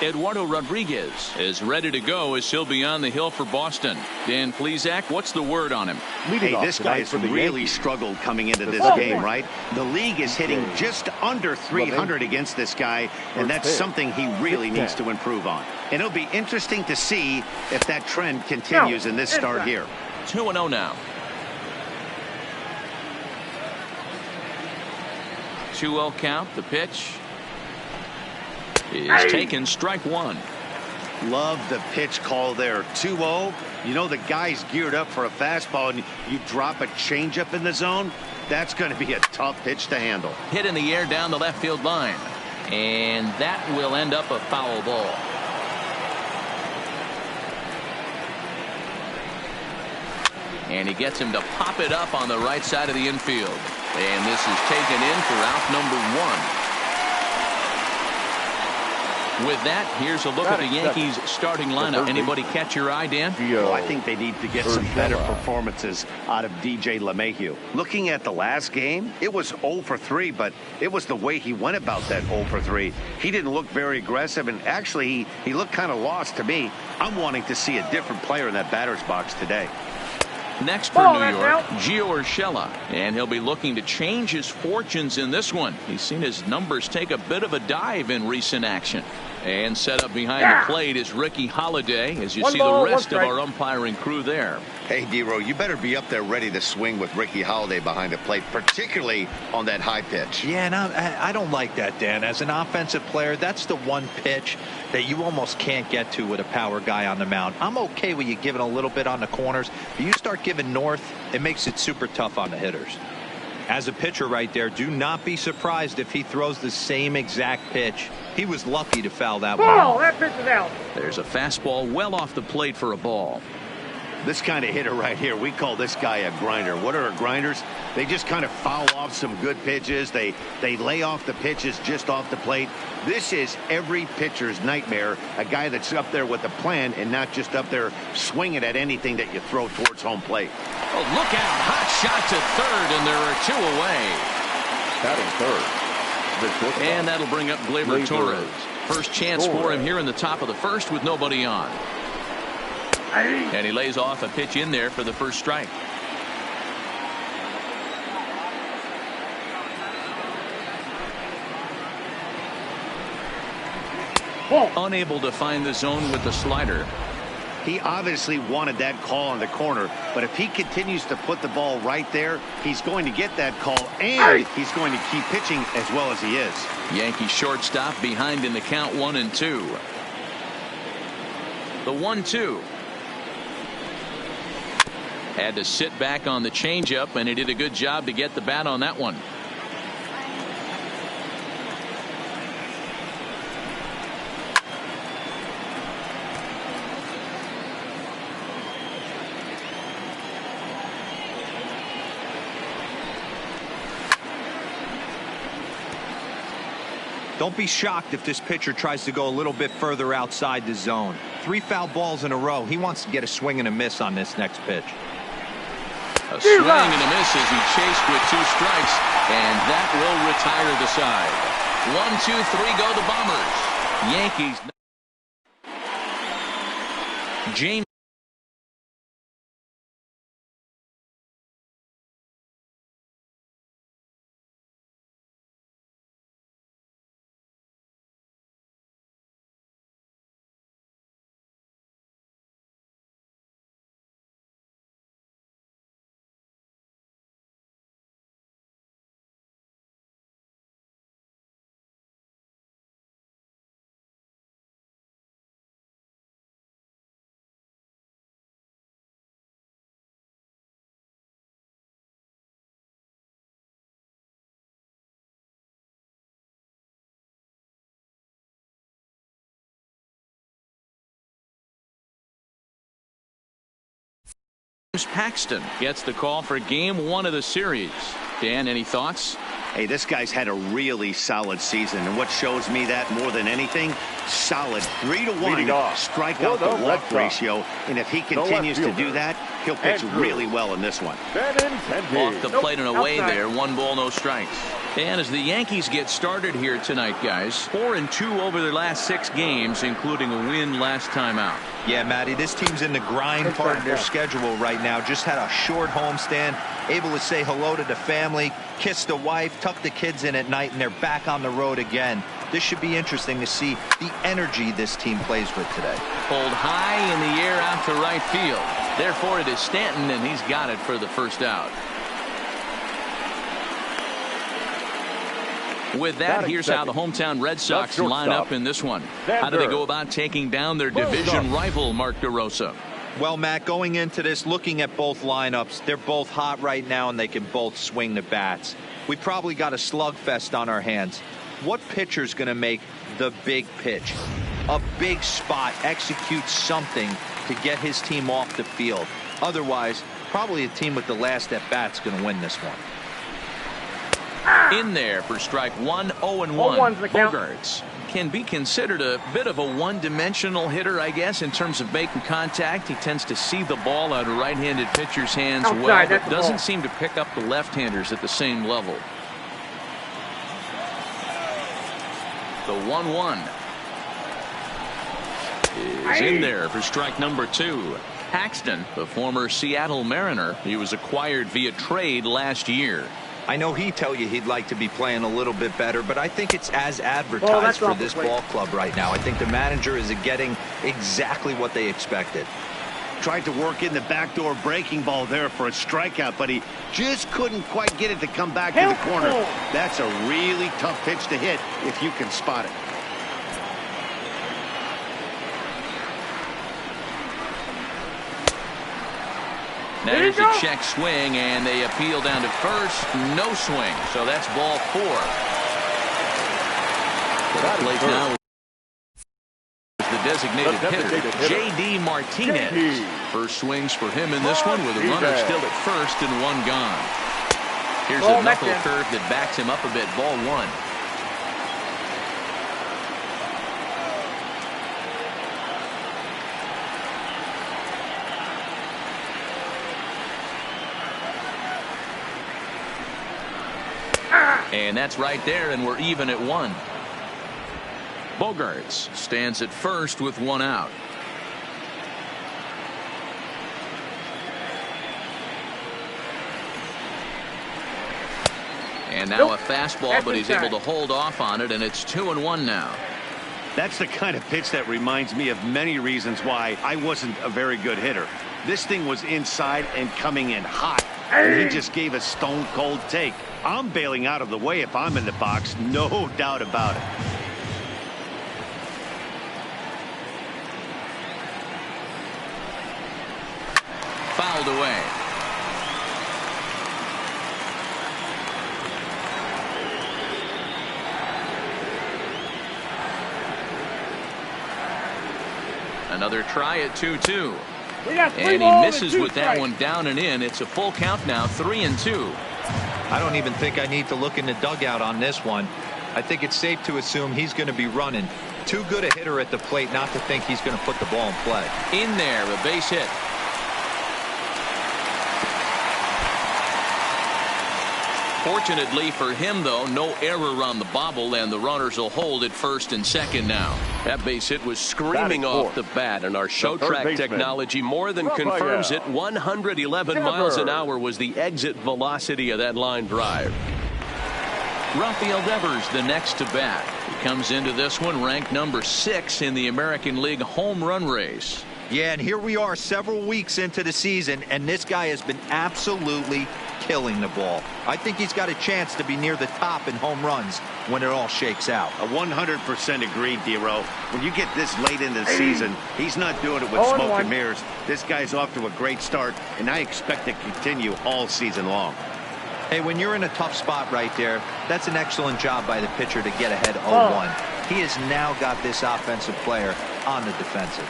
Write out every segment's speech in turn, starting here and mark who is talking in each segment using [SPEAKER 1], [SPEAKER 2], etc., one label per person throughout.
[SPEAKER 1] Eduardo Rodriguez is ready to go as he'll be on the hill for Boston. Dan Plesac, what's the word on him?
[SPEAKER 2] Hey, this guy has really struggled coming into this game, right? The league is hitting just under 300 against this guy, and that's something he really needs to improve on. And it'll be interesting to see if that trend continues in this start here.
[SPEAKER 1] 2-0 now. 2-0 count. The pitch is taken, strike one.
[SPEAKER 2] Love the pitch call there. 2-0. You know the guy's geared up for a fastball, and you drop a changeup in the zone. That's going to be a tough pitch to handle.
[SPEAKER 1] Hit in the air down the left field line, and that will end up a foul ball. And he gets him to pop it up on the right side of the infield. And this is taken in for out number one. With that, here's a look at the Yankees starting lineup. Anybody catch your eye, Dan?
[SPEAKER 2] Oh, I think they need to get some better performances out of DJ LeMahieu. Looking at the last game, it was 0 for 3, but it was the way he went about that 0 for 3. He didn't look very aggressive, and actually he looked kind of lost to me. I'm wanting to see a different player in that batter's box today.
[SPEAKER 1] Next for New York, Gio Urshela, and he'll be looking to change his fortunes in this one. He's seen his numbers take a bit of a dive in recent action. And set up behind the plate is Ricky Holiday, as you see the rest of our umpiring crew there.
[SPEAKER 2] Hey, D-Row, you better be up there ready to swing with Ricky Holiday behind the plate, particularly on that high pitch.
[SPEAKER 3] Yeah, and I don't like that, Dan. As an offensive player, that's the one pitch that you almost can't get to with a power guy on the mound. I'm okay with you giving a little bit on the corners, but you start giving north, it makes it super tough on the hitters. As a pitcher right there, do not be surprised if he throws the same exact pitch. He was lucky to foul that one.
[SPEAKER 4] That pitch is out.
[SPEAKER 1] There's a fastball well off the plate for a ball.
[SPEAKER 2] This kind of hitter right here, we call this guy a grinder. What are grinders? They just kind of foul off some good pitches. They lay off the pitches just off the plate. This is every pitcher's nightmare, a guy that's up there with a plan and not just up there swinging at anything that you throw towards home plate.
[SPEAKER 1] Oh, look out. Hot shot to third, and there are two away.
[SPEAKER 5] Batting third.
[SPEAKER 1] And that'll bring up Gleyber Torres. First chance for him here in the top of the first with nobody on. And he lays off a pitch in there for the first strike. Unable to find the zone with the slider.
[SPEAKER 2] He obviously wanted that call on the corner, but if he continues to put the ball right there, he's going to get that call, and he's going to keep pitching as well as he is.
[SPEAKER 1] Yankee shortstop behind in the count 1-2. The 1-2. Had to sit back on the changeup, and he did a good job to get the bat on that one.
[SPEAKER 3] Don't be shocked if this pitcher tries to go a little bit further outside the zone. 3 foul balls in a row. He wants to get a swing and a miss on this next pitch.
[SPEAKER 1] A swing and a miss as he chased with 2 strikes, and that will retire the side. 1-2-3 go the Bombers. Yankees. James. Paxton gets the call for game 1 of the series. Dan, any thoughts?
[SPEAKER 2] Hey, this guy's had a really solid season, and what shows me that more than anything, solid 3-1 strikeout to walk ratio, and if he continues to do that, he'll pitch really well in this one.
[SPEAKER 1] Off the plate and away there, 1 ball, no strikes. And as the Yankees get started here tonight, guys, 4-2 over their last 6 games, including a win last time out.
[SPEAKER 3] Yeah, Matty, this team's in the grind part of their schedule right now. Just had a short homestand, able to say hello to the family, kiss the wife, tuck the kids in at night, and they're back on the road again. This should be interesting to see the energy this team plays with today.
[SPEAKER 1] Pulled high in the air out to right field. Therefore, it is Stanton, and he's got it for the first out. With that, here's how the hometown Red Sox line up in this one. How do they go about taking down their division rival, Mark DeRosa?
[SPEAKER 3] Well, Matt, going into this, looking at both lineups, they're both hot right now, and they can both swing the bats. We probably got a slugfest on our hands. What pitcher's going to make the big pitch? A big spot, execute something to get his team off the field. Otherwise, probably a team with the last at-bat's going to win this one.
[SPEAKER 1] In there for strike one, 0-1. Bogarts can be considered a bit of a one-dimensional hitter, I guess, in terms of making contact. He tends to see the ball out of right-handed pitchers' hands well, but doesn't seem to pick up the left-handers at the same level. The 1-1 is in there for strike number 2. Paxton, the former Seattle Mariner, he was acquired via trade last year.
[SPEAKER 3] I know he'd tell you he'd like to be playing a little bit better, but I think it's as advertised for this ball club right now. I think the manager is getting exactly what they expected.
[SPEAKER 2] Tried to work in the backdoor breaking ball there for a strikeout, but he just couldn't quite get it to come back to the corner. That's a really tough pitch to hit if you can spot it.
[SPEAKER 1] There's a check swing, and they appeal down to first. No swing, so that's ball 4. The plate now is the designated hitter, J.D. Martinez. First swings for him in this one with a runner still at first and 1 gone. Here's a knuckle curve that backs him up a bit. Ball 1. And that's right there, and we're even at 1. Bogarts stands at first with 1 out. And now a fastball, but he's able to hold off on it, and it's 2-1 now.
[SPEAKER 2] That's the kind of pitch that reminds me of many reasons why I wasn't a very good hitter. This thing was inside and coming in hot, and he just gave a stone-cold take. I'm bailing out of the way if I'm in the box, no doubt about it.
[SPEAKER 1] Fouled away. Another try at 2-2. And he misses with that one down and in. It's a full count now, 3-2.
[SPEAKER 3] I don't even think I need to look in the dugout on this one. I think it's safe to assume he's going to be running. Too good a hitter at the plate not to think he's going to put the ball in play.
[SPEAKER 1] In there, a base hit. Fortunately for him, though, no error on the bobble, and the runners will hold at first and second now.
[SPEAKER 5] That base hit was screaming off the bat, and our show track technology more than confirms it. 111 miles an hour was the exit velocity of that line drive.
[SPEAKER 1] Rafael Devers, the next to bat. He comes into this one ranked number 6 in the American League home run race.
[SPEAKER 3] Yeah, and here we are several weeks into the season, and this guy has been absolutely killing the ball. I think he's got a chance to be near the top in home runs when it all shakes out.
[SPEAKER 2] 100% agreed, D-Row. When you get this late in the season, he's not doing it with smoke and mirrors. This guy's off to a great start, and I expect to continue all season long.
[SPEAKER 3] Hey, when you're in a tough spot right there, that's an excellent job by the pitcher to get ahead 0-1. He has now got this offensive player on the defensive.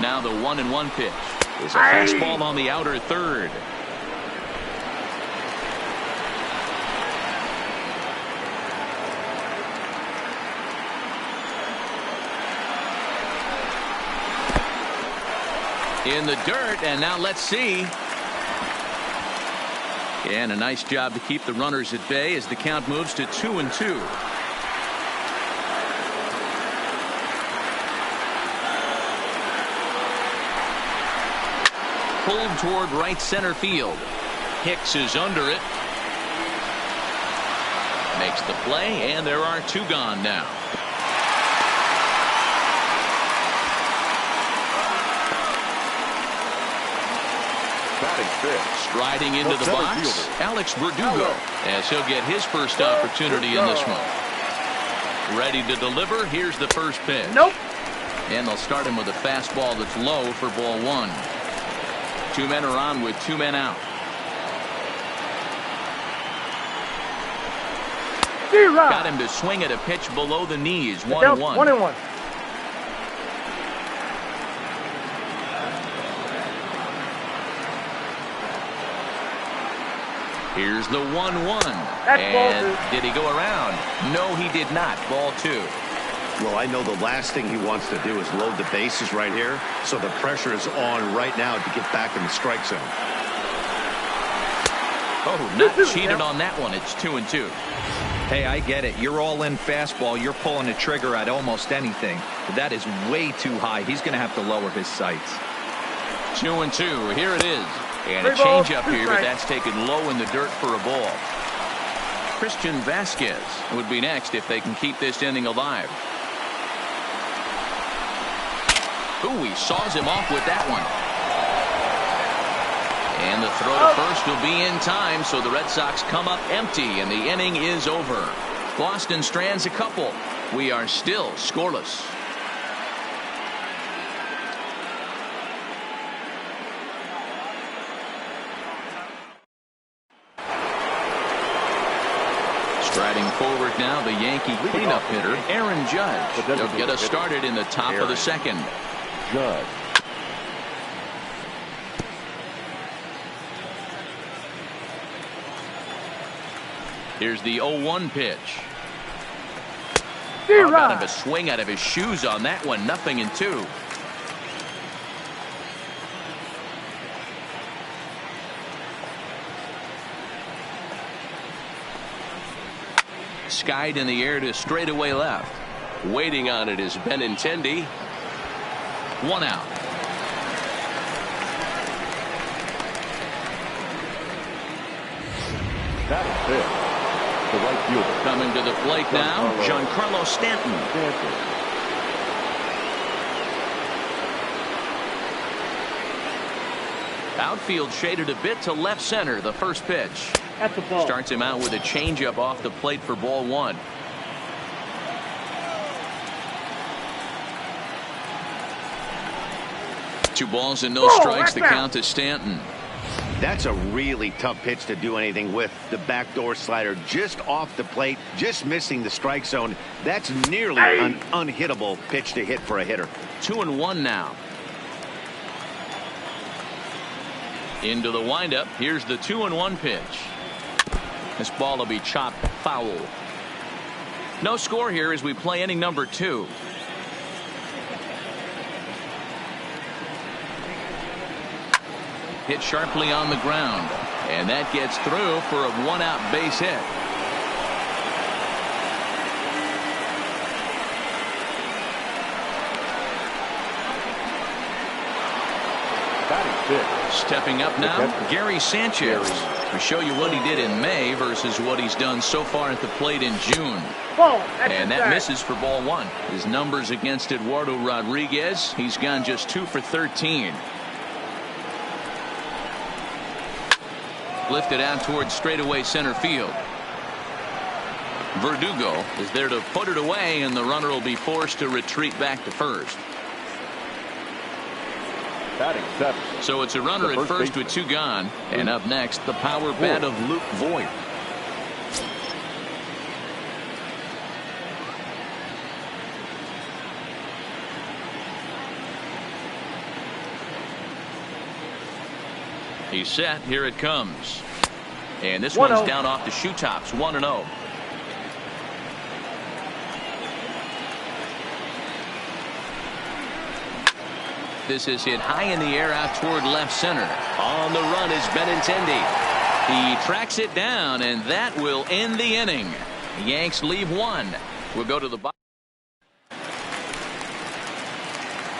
[SPEAKER 1] Now the 1-1 pitch is a fastball on the outer third. in the dirt, and now let's see. And a nice job to keep the runners at bay as the count moves to 2-2. Pulled toward right center field. Hicks is under it. Makes the play, and there are 2 gone now. Striding into the box, Alex Verdugo, as he'll get his first opportunity in this one. Ready to deliver. Here's the first pitch.
[SPEAKER 4] Nope.
[SPEAKER 1] And they'll start him with a fastball that's low for ball 1. 2 men are on with 2 men out. Got him to swing at a pitch below the knees. 1-1.
[SPEAKER 4] 1-1.
[SPEAKER 1] Here's the 1-1. And did he go around? No, he did not. Ball 2.
[SPEAKER 2] Well, I know the last thing he wants to do is load the bases right here, so the pressure is on right now to get back in the strike zone.
[SPEAKER 1] Oh, not cheated on that one. It's 2-2.
[SPEAKER 3] Hey, I get it. You're all in fastball. You're pulling the trigger at almost anything. But that is way too high. He's going to have to lower his sights.
[SPEAKER 1] 2-2. Here it is. And a changeup here, but that's taken low in the dirt for a ball. Christian Vasquez would be next if they can keep this inning alive. Ooh, he saws him off with that one. And the throw to first will be in time, so the Red Sox come up empty, and the inning is over. Boston strands a couple. We are still scoreless. Striding forward now, the Yankee cleanup hitter, Aaron Judge. He'll get us started in the top of the second.
[SPEAKER 6] Judge.
[SPEAKER 1] Here's the 0-1 pitch. Got him a swing out of his shoes on that one. 0-2. Skied in the air to straightaway left.
[SPEAKER 5] Waiting on it is Benintendi.
[SPEAKER 1] 1 out.
[SPEAKER 6] That is it. The right fielder.
[SPEAKER 1] Coming to the plate now, Giancarlo Stanton. Outfield shaded a bit to left center. The first pitch.
[SPEAKER 4] That's a ball.
[SPEAKER 1] Starts him out with a changeup off the plate for ball 1. Two balls and no strikes. The count to Stanton.
[SPEAKER 2] That's a really tough pitch to do anything with. The backdoor slider just off the plate, just missing the strike zone. That's nearly an unhittable pitch to hit for a hitter.
[SPEAKER 1] 2-1 now. Into the windup. Here's the 2-1 pitch. This ball will be chopped foul. No score here as we play inning number 2. Hit sharply on the ground, and that gets through for a 1-out base hit. Stepping up now, Gary Sanchez. We show you what he did in May versus what he's done so far at the plate in June. And that misses for ball 1. His numbers against Eduardo Rodriguez, he's gone just 2 for 13. Lifted out towards straightaway center field. Verdugo is there to put it away, and the runner will be forced to retreat back to first. So it's a runner at first with 2 gone, and up next the power bat of Luke Voigt. He's set. Here it comes. And this one's down off the shoe tops. 1-0. This is hit high in the air out toward left center. On the run is Benintendi. He tracks it down, and that will end the inning. The Yanks leave one. We'll go to the bottom.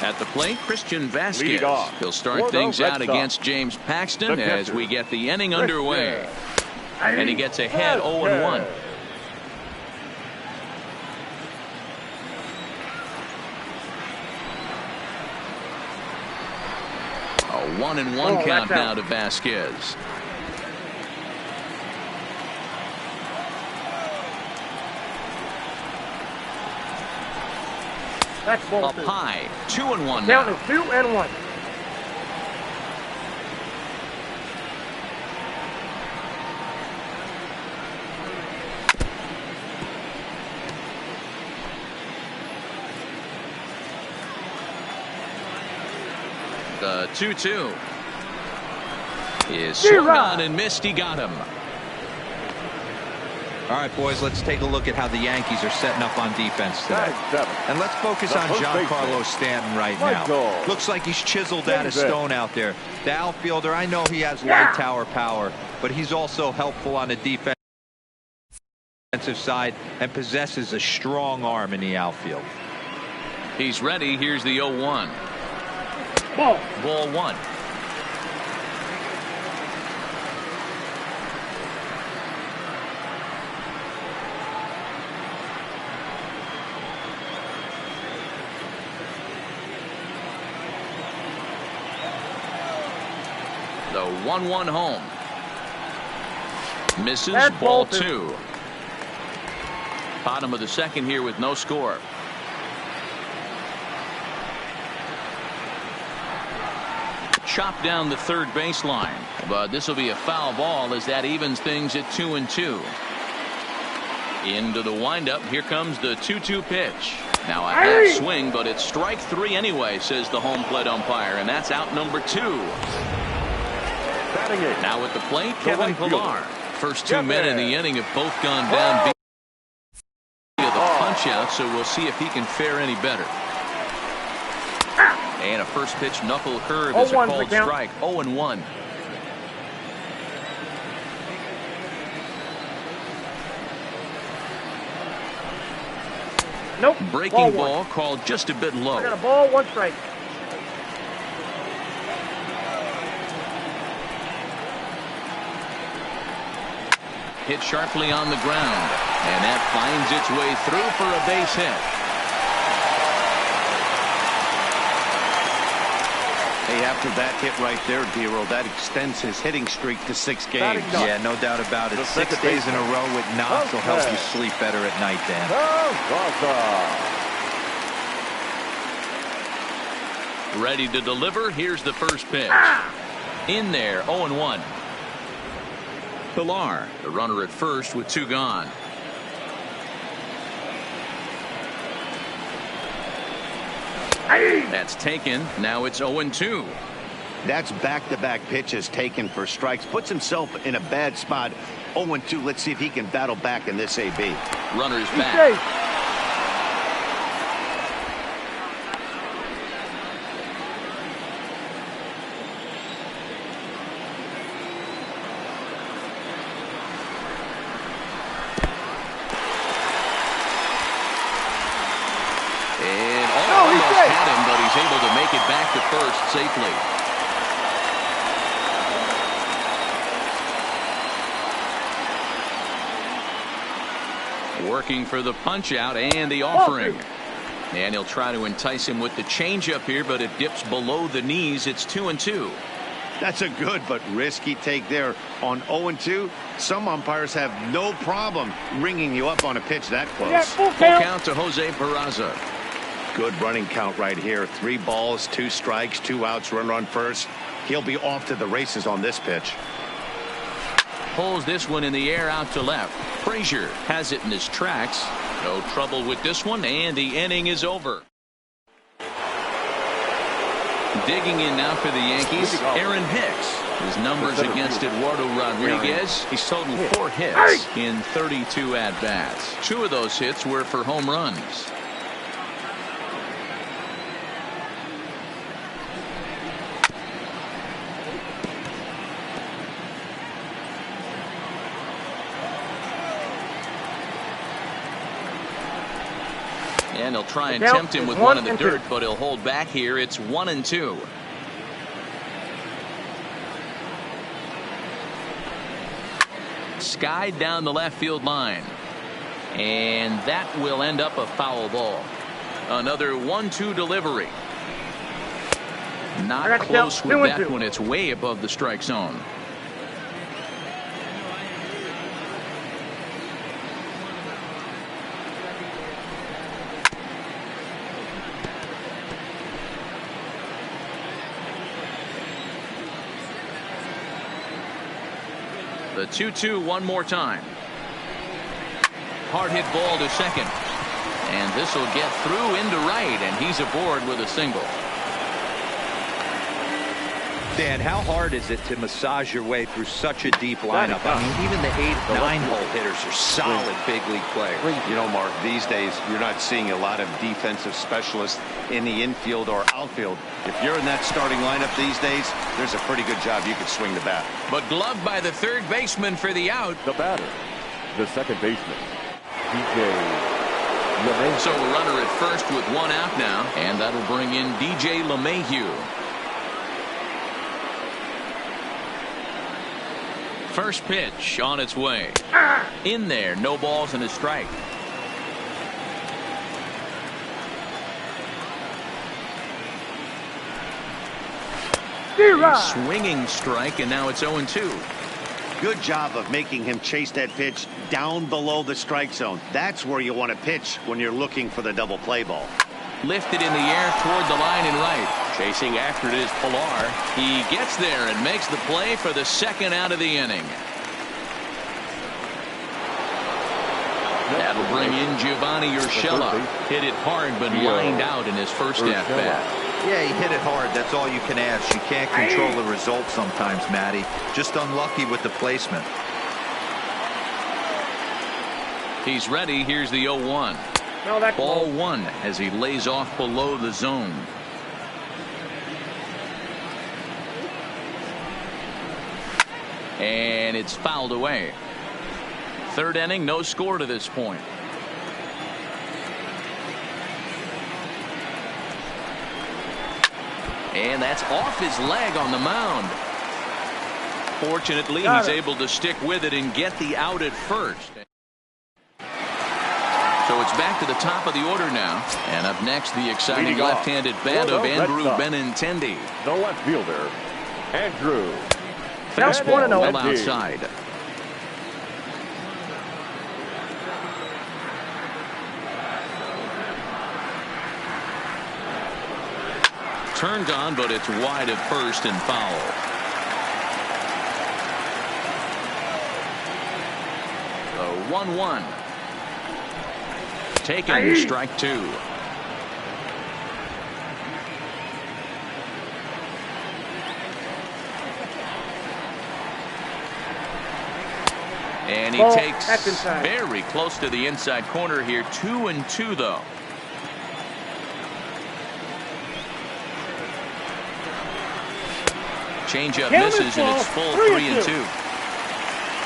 [SPEAKER 1] At the plate, Christian Vasquez. He'll start things out against James Paxton as we get the inning underway. And he gets ahead 0-1. A 1-1 count now to Vasquez.
[SPEAKER 4] That's ball
[SPEAKER 1] up
[SPEAKER 4] two.
[SPEAKER 1] high, 2-1
[SPEAKER 4] Count
[SPEAKER 1] now.
[SPEAKER 4] is 2-1.
[SPEAKER 1] The 2-2 is swung on and missed. He got him.
[SPEAKER 3] All right, boys, let's take a look at how the Yankees are setting up on defense today. And let's focus on Giancarlo Stanton right now. Looks like he's chiseled out of stone out there. The outfielder, I know he has light tower power, but he's also helpful on the defensive side and possesses a strong arm in the outfield.
[SPEAKER 1] He's ready. Here's the 0-1. Ball one. The 1-1 home. Misses. Ball two. Bottom of the second here with no score. Chopped down the third baseline, but this will be a foul ball as that evens things at 2-2. Into the windup. Here comes the 2-2 pitch. Now a half swing, but it's strike three anyway, says the home plate umpire, and that's out number 2. Now at the plate, Kevin Pillar. First 2 men in the inning have both gone down via the punch out, so we'll see if he can fare any better. And a first pitch knuckle curve is a called strike. 0-1.
[SPEAKER 4] Nope.
[SPEAKER 1] Breaking ball called just a bit low.
[SPEAKER 4] I got a ball, 1 strike.
[SPEAKER 1] Hit sharply on the ground, and that finds its way through for a base hit.
[SPEAKER 2] Hey, after that hit right there, Dero, that extends his hitting streak to 6 games.
[SPEAKER 3] Yeah, no doubt about it. 6 days in a row with knocks will help you sleep better at night, Dan.
[SPEAKER 1] Ready to deliver. Here's the first pitch. In there, 0-1. Pillar, the runner at first with 2 gone. That's taken. Now it's 0-2.
[SPEAKER 2] That's back-to-back pitches taken for strikes. Puts himself in a bad spot. 0-2. Let's see if he can battle back in this AB.
[SPEAKER 1] Runner's back. Able to make it back to first safely. Working for the punch out and the offering. And he'll try to entice him with the changeup here, but it dips below the knees. It's 2-2.
[SPEAKER 2] That's a good but risky take there. On 0-2, some umpires have no problem ringing you up on a pitch that close.
[SPEAKER 1] Full count to Jose Peraza.
[SPEAKER 2] Good running count right here. 3 balls, 2 strikes, 2 outs, runner on first. He'll be off to the races on this pitch.
[SPEAKER 1] Pulls this one in the air out to left. Frazier has it in his tracks. No trouble with this one, and the inning is over. Digging in now for the Yankees, Aaron Hicks. His numbers against Eduardo Rodriguez. He's totaled 4 hits in 32 at-bats. 2 of those hits were for home runs. And he'll try and tempt him with one in the dirt, but he'll hold back here. It's 1-2. Skied down the left field line. And that will end up a foul ball. Another 1-2 delivery. Not close with that one. It's way above the strike zone. The 2-2 one more time. Hard hit ball to second. And this will get through into right, and he's aboard with a single.
[SPEAKER 3] Dan, how hard is it to massage your way through such a deep lineup? I mean, even the 8-9-hole hitters are solid big league players.
[SPEAKER 2] You know, Mark, these days you're not seeing a lot of defensive specialists in the infield or outfield. If you're in that starting lineup these days, there's a pretty good job you could swing the bat.
[SPEAKER 1] But gloved by the third baseman for the out.
[SPEAKER 6] The batter, the second baseman, DJ LeMahieu.
[SPEAKER 1] So a runner at first with one out now, and that'll bring in DJ LeMahieu. First pitch on its way. In there, no balls and a strike. Swinging strike, and now it's 0-2.
[SPEAKER 2] Good job of making him chase that pitch down below the strike zone. That's where you want to pitch when you're looking for the double play ball.
[SPEAKER 1] Lifted in the air toward the line and right. Chasing after it is Pilar. He gets there and makes the play for the second out of the inning. That'll bring in Giovanni Urshela. Hit it hard, but lined out in his first at-bat.
[SPEAKER 3] Yeah, he hit it hard. That's all you can ask. You can't control the result sometimes, Matty. Just unlucky with the placement.
[SPEAKER 1] He's ready. Here's the 0-1. Ball one as he lays off below the zone. And it's fouled away. Third inning, no score to this point. And that's off his leg on the mound. Fortunately, he's able to stick with it and get the out at first. So it's back to the top of the order now. And up next, the exciting left-handed bat of Andrew Benintendi.
[SPEAKER 6] The left fielder, Andrew.
[SPEAKER 1] Fastball well outside. Turned on, but it's wide at first and foul. The 1-1. Taken, strike two. And he takes very close to the inside corner here. 2-2 though. Changeup misses, and it's full 3-2.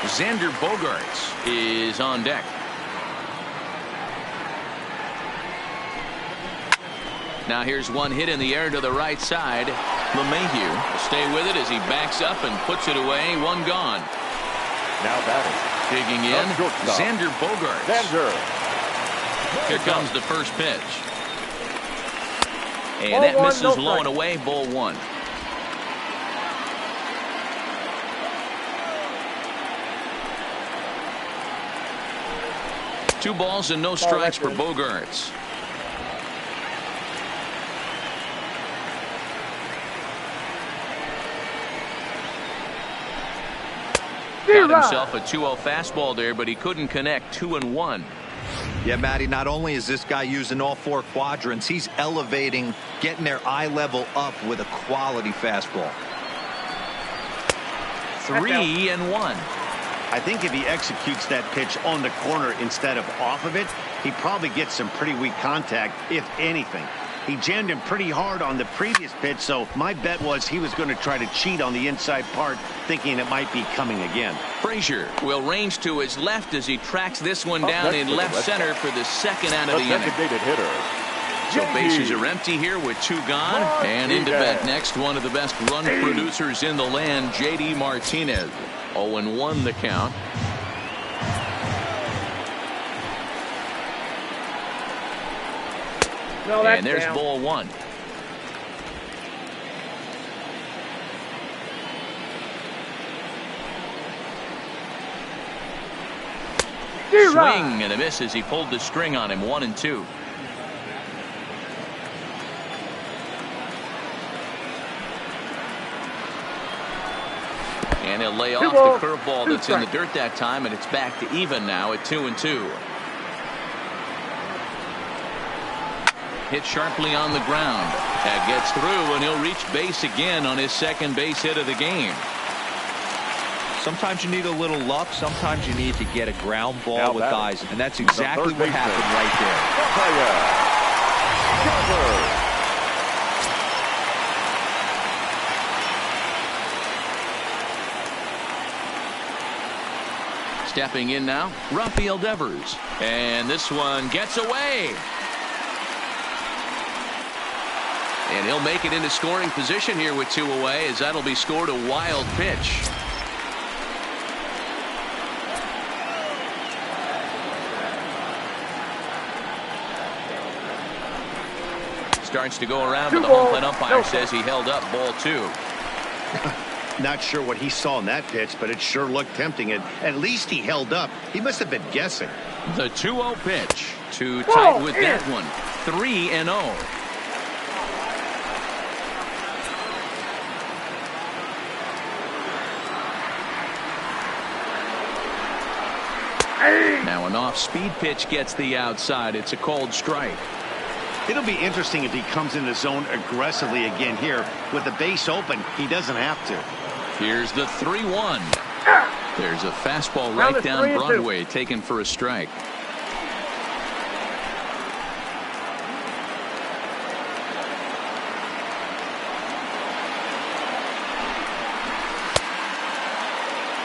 [SPEAKER 1] Xander Bogaerts is on deck. Now here's one hit in the air to the right side. LeMahieu will stay with it as he backs up and puts it away. One gone.
[SPEAKER 6] Now batting.
[SPEAKER 1] Digging in, Xander Bogaerts. Here comes the first pitch. And that misses low and away. Ball one. Two balls and no strikes for Bogaerts. Got himself a 2-0 fastball there, but he couldn't connect. 2-1.
[SPEAKER 3] Yeah, Matty, not only is this guy using all four quadrants, he's elevating, getting their eye level up with a quality fastball.
[SPEAKER 1] 3-1.
[SPEAKER 2] I think if he executes that pitch on the corner instead of off of it, he probably gets some pretty weak contact, if anything. He jammed him pretty hard on the previous pitch, so my bet was he was going to try to cheat on the inside part, thinking it might be coming again.
[SPEAKER 1] Frazier will range to his left as he tracks this one down in left center for the second out of the inning.
[SPEAKER 6] Designated hitter.
[SPEAKER 1] So bases are empty here with 2 gone. And into bat next, one of the best run producers in the land, J.D. Martinez. 0-1 the count. And there's ball 1. Swing and a miss as he pulled the string on him. 1-2. And he'll lay off the curveball that's in the dirt that time, and it's back to even now at 2-2. Hit sharply on the ground. That gets through, and he'll reach base again on his second base hit of the game.
[SPEAKER 3] Sometimes you need a little luck. Sometimes you need to get a ground ball with guys, and that's exactly what happened right
[SPEAKER 1] there. Stepping in now, Rafael Devers. And this one gets away. And he'll make it into scoring position here with 2 away, as that'll be scored a wild pitch. Starts to go around, but the home plate umpire says he held up ball 2.
[SPEAKER 2] Not sure what he saw in that pitch, but it sure looked tempting. And at least he held up. He must have been guessing.
[SPEAKER 1] The 2-0 pitch to tight with that one. 3-0. Now an off-speed pitch gets the outside. It's a called strike.
[SPEAKER 2] It'll be interesting if he comes in the zone aggressively again here. With the base open, he doesn't have to.
[SPEAKER 1] Here's the 3-1. There's a fastball right down Broadway, taken for a strike.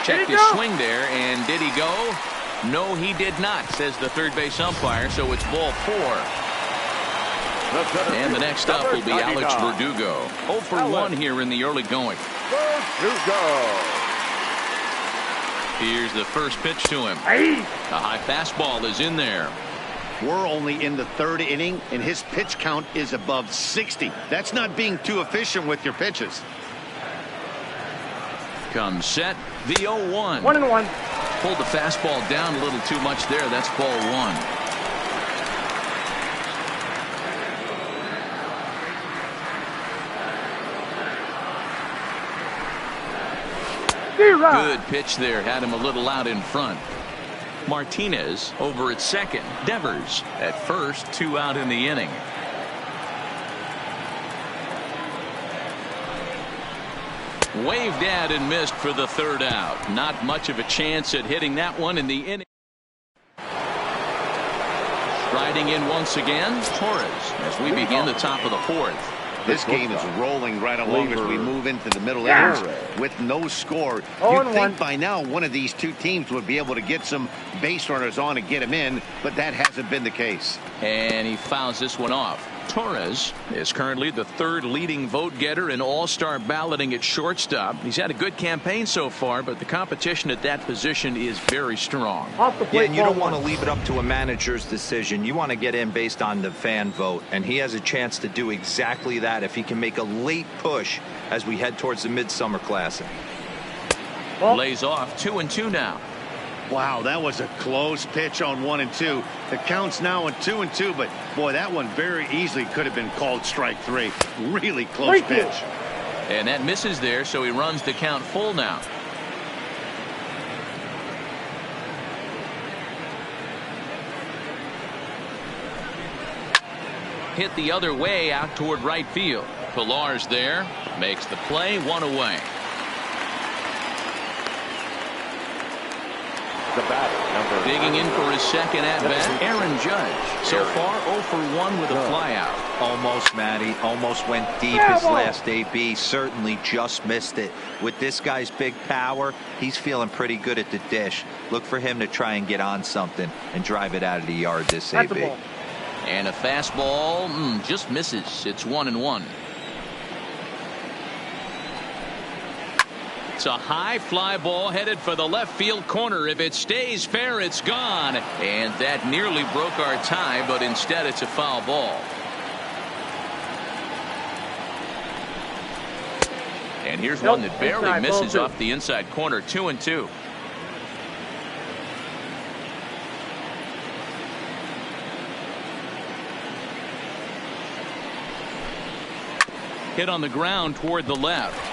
[SPEAKER 1] Check his swing there, and did he go? No, he did not, says the third base umpire, so it's ball 4. And the next up will be Alex Verdugo. 0 for 1 here in the early going. Here's the first pitch to him. A high fastball is in there.
[SPEAKER 2] We're only in the 3rd inning, and his pitch count is above 60. That's not being too efficient with your pitches.
[SPEAKER 1] Comes set. The 0-1.
[SPEAKER 4] 1-1.
[SPEAKER 1] Pulled the fastball down a little too much there. That's ball 1. Good pitch there. Had him a little out in front. Martinez over at second. Devers at first. 2 out in the inning. Waved at and missed for the 3rd out. Not much of a chance at hitting that one in the inning. Striding in once again, Torres, as we begin the top of the 4th.
[SPEAKER 2] This game is rolling right along as we move into the middle innings with no score. You'd think by now one of these 2 teams would be able to get some base runners on and get him in, but that hasn't been the case.
[SPEAKER 1] And he fouls this one off. Torres is currently the 3rd leading vote getter in all-star balloting at shortstop. He's had a good campaign so far, but the competition at that position is very strong.
[SPEAKER 3] Yeah, and you don't want to leave it up to a manager's decision. You want to get in based on the fan vote, and he has a chance to do exactly that if he can make a late push as we head towards the Midsummer Classic.
[SPEAKER 1] Lays off 2-2 now.
[SPEAKER 2] Wow, that was a close pitch on 1-2. The count's now at 2-2, but boy, that one very easily could have been called strike 3. Really close pitch.
[SPEAKER 1] And that misses there, so he runs the count full now. Hit the other way out toward right field. Pilar's there, makes the play, 1 away.
[SPEAKER 6] The batter,
[SPEAKER 1] Digging in for his second at-bat, Aaron Judge. So far, 0 for 1 with a flyout.
[SPEAKER 3] Almost, Matty. Almost went deep his last AB. Certainly just missed it. With this guy's big power, he's feeling pretty good at the dish. Look for him to try and get on something and drive it out of the yard this AB.
[SPEAKER 1] And a fastball just misses. It's 1-1. It's a high fly ball headed for the left field corner. If it stays fair, it's gone. And that nearly broke our tie, but instead it's a foul ball. And here's one that barely misses off the inside corner. 2-2. Hit on the ground toward the left.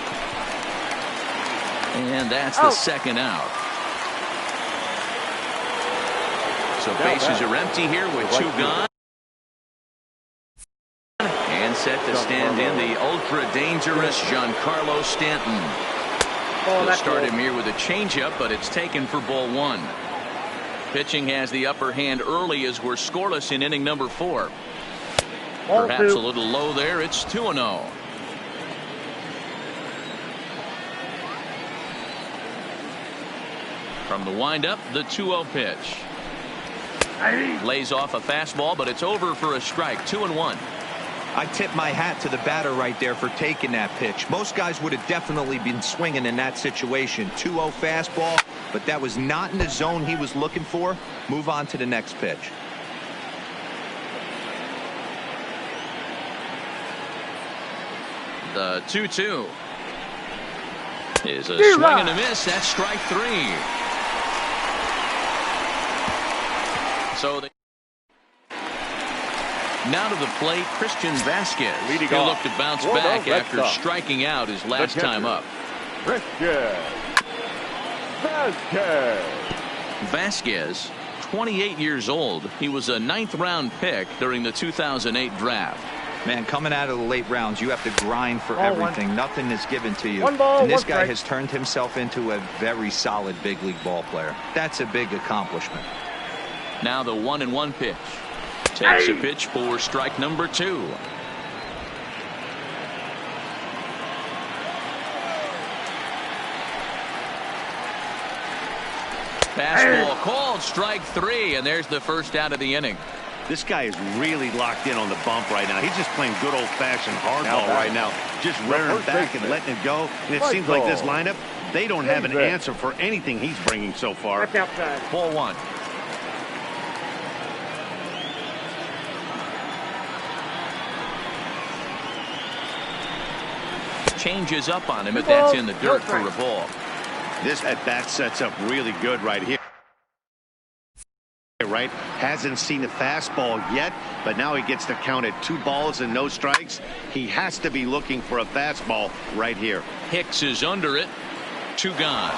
[SPEAKER 1] And that's the second out. So bases are empty here with 2 gone. And set to stand in the ultra-dangerous Giancarlo Stanton. They'll start him here with a changeup, but it's taken for ball 1. Pitching has the upper hand early as we're scoreless in inning number 4. Perhaps a little low there. It's 2-0. From the windup, the 2-0 pitch. Lays off a fastball, but it's over for a strike. 2-1.
[SPEAKER 3] I tip my hat to the batter right there for taking that pitch. Most guys would have definitely been swinging in that situation. 2-0 fastball, but that was not in the zone he was looking for. Move on to the next pitch.
[SPEAKER 1] The 2-2 is a swing and a miss. That's strike 3. So now to the plate, Christian Vasquez. He'll look to bounce back after striking out his last time up. Vasquez, 28 years old. He was a 9th round pick during the 2008 draft.
[SPEAKER 3] Man, coming out of the late rounds, you have to grind for everything. Nothing is given to you. And this guy has turned himself into a very solid big league ball player. That's a big accomplishment.
[SPEAKER 1] Now the 1-1 pitch. Takes a pitch for strike number 2. Fastball called, strike 3, and there's the first out of the inning.
[SPEAKER 2] This guy is really locked in on the bump right now. He's just playing good old-fashioned hardball right now. Just rearing back and letting it go. And it seems like this lineup, they don't have an answer for anything he's bringing so far.
[SPEAKER 1] Ball 1. Changes up on him, but that's in the dirt for a ball.
[SPEAKER 2] This at-bat sets up really good right here. Right, hasn't seen a fastball yet, but now he gets to count at 2 balls and no strikes. He has to be looking for a fastball right here.
[SPEAKER 1] Hicks is under it. 2 gone.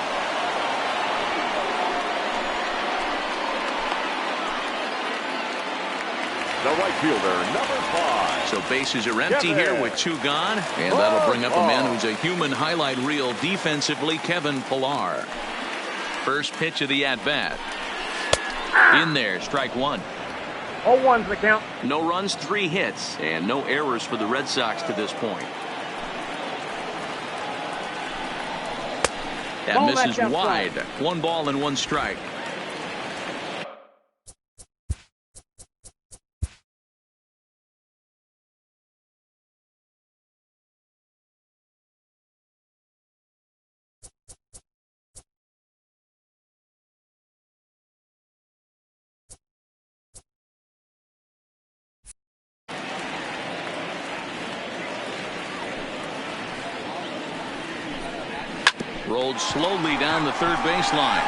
[SPEAKER 6] The right fielder, number 5.
[SPEAKER 1] So bases are empty here with 2 gone, and that'll bring up a man who's a human highlight reel defensively, Kevin Pillar. First pitch of the at-bat. In there, strike 1.
[SPEAKER 4] 0-1's the count.
[SPEAKER 1] No runs, 3 hits, and no errors for the Red Sox to this point. That misses wide. 1 ball and 1 strike. Rolled slowly down the third baseline.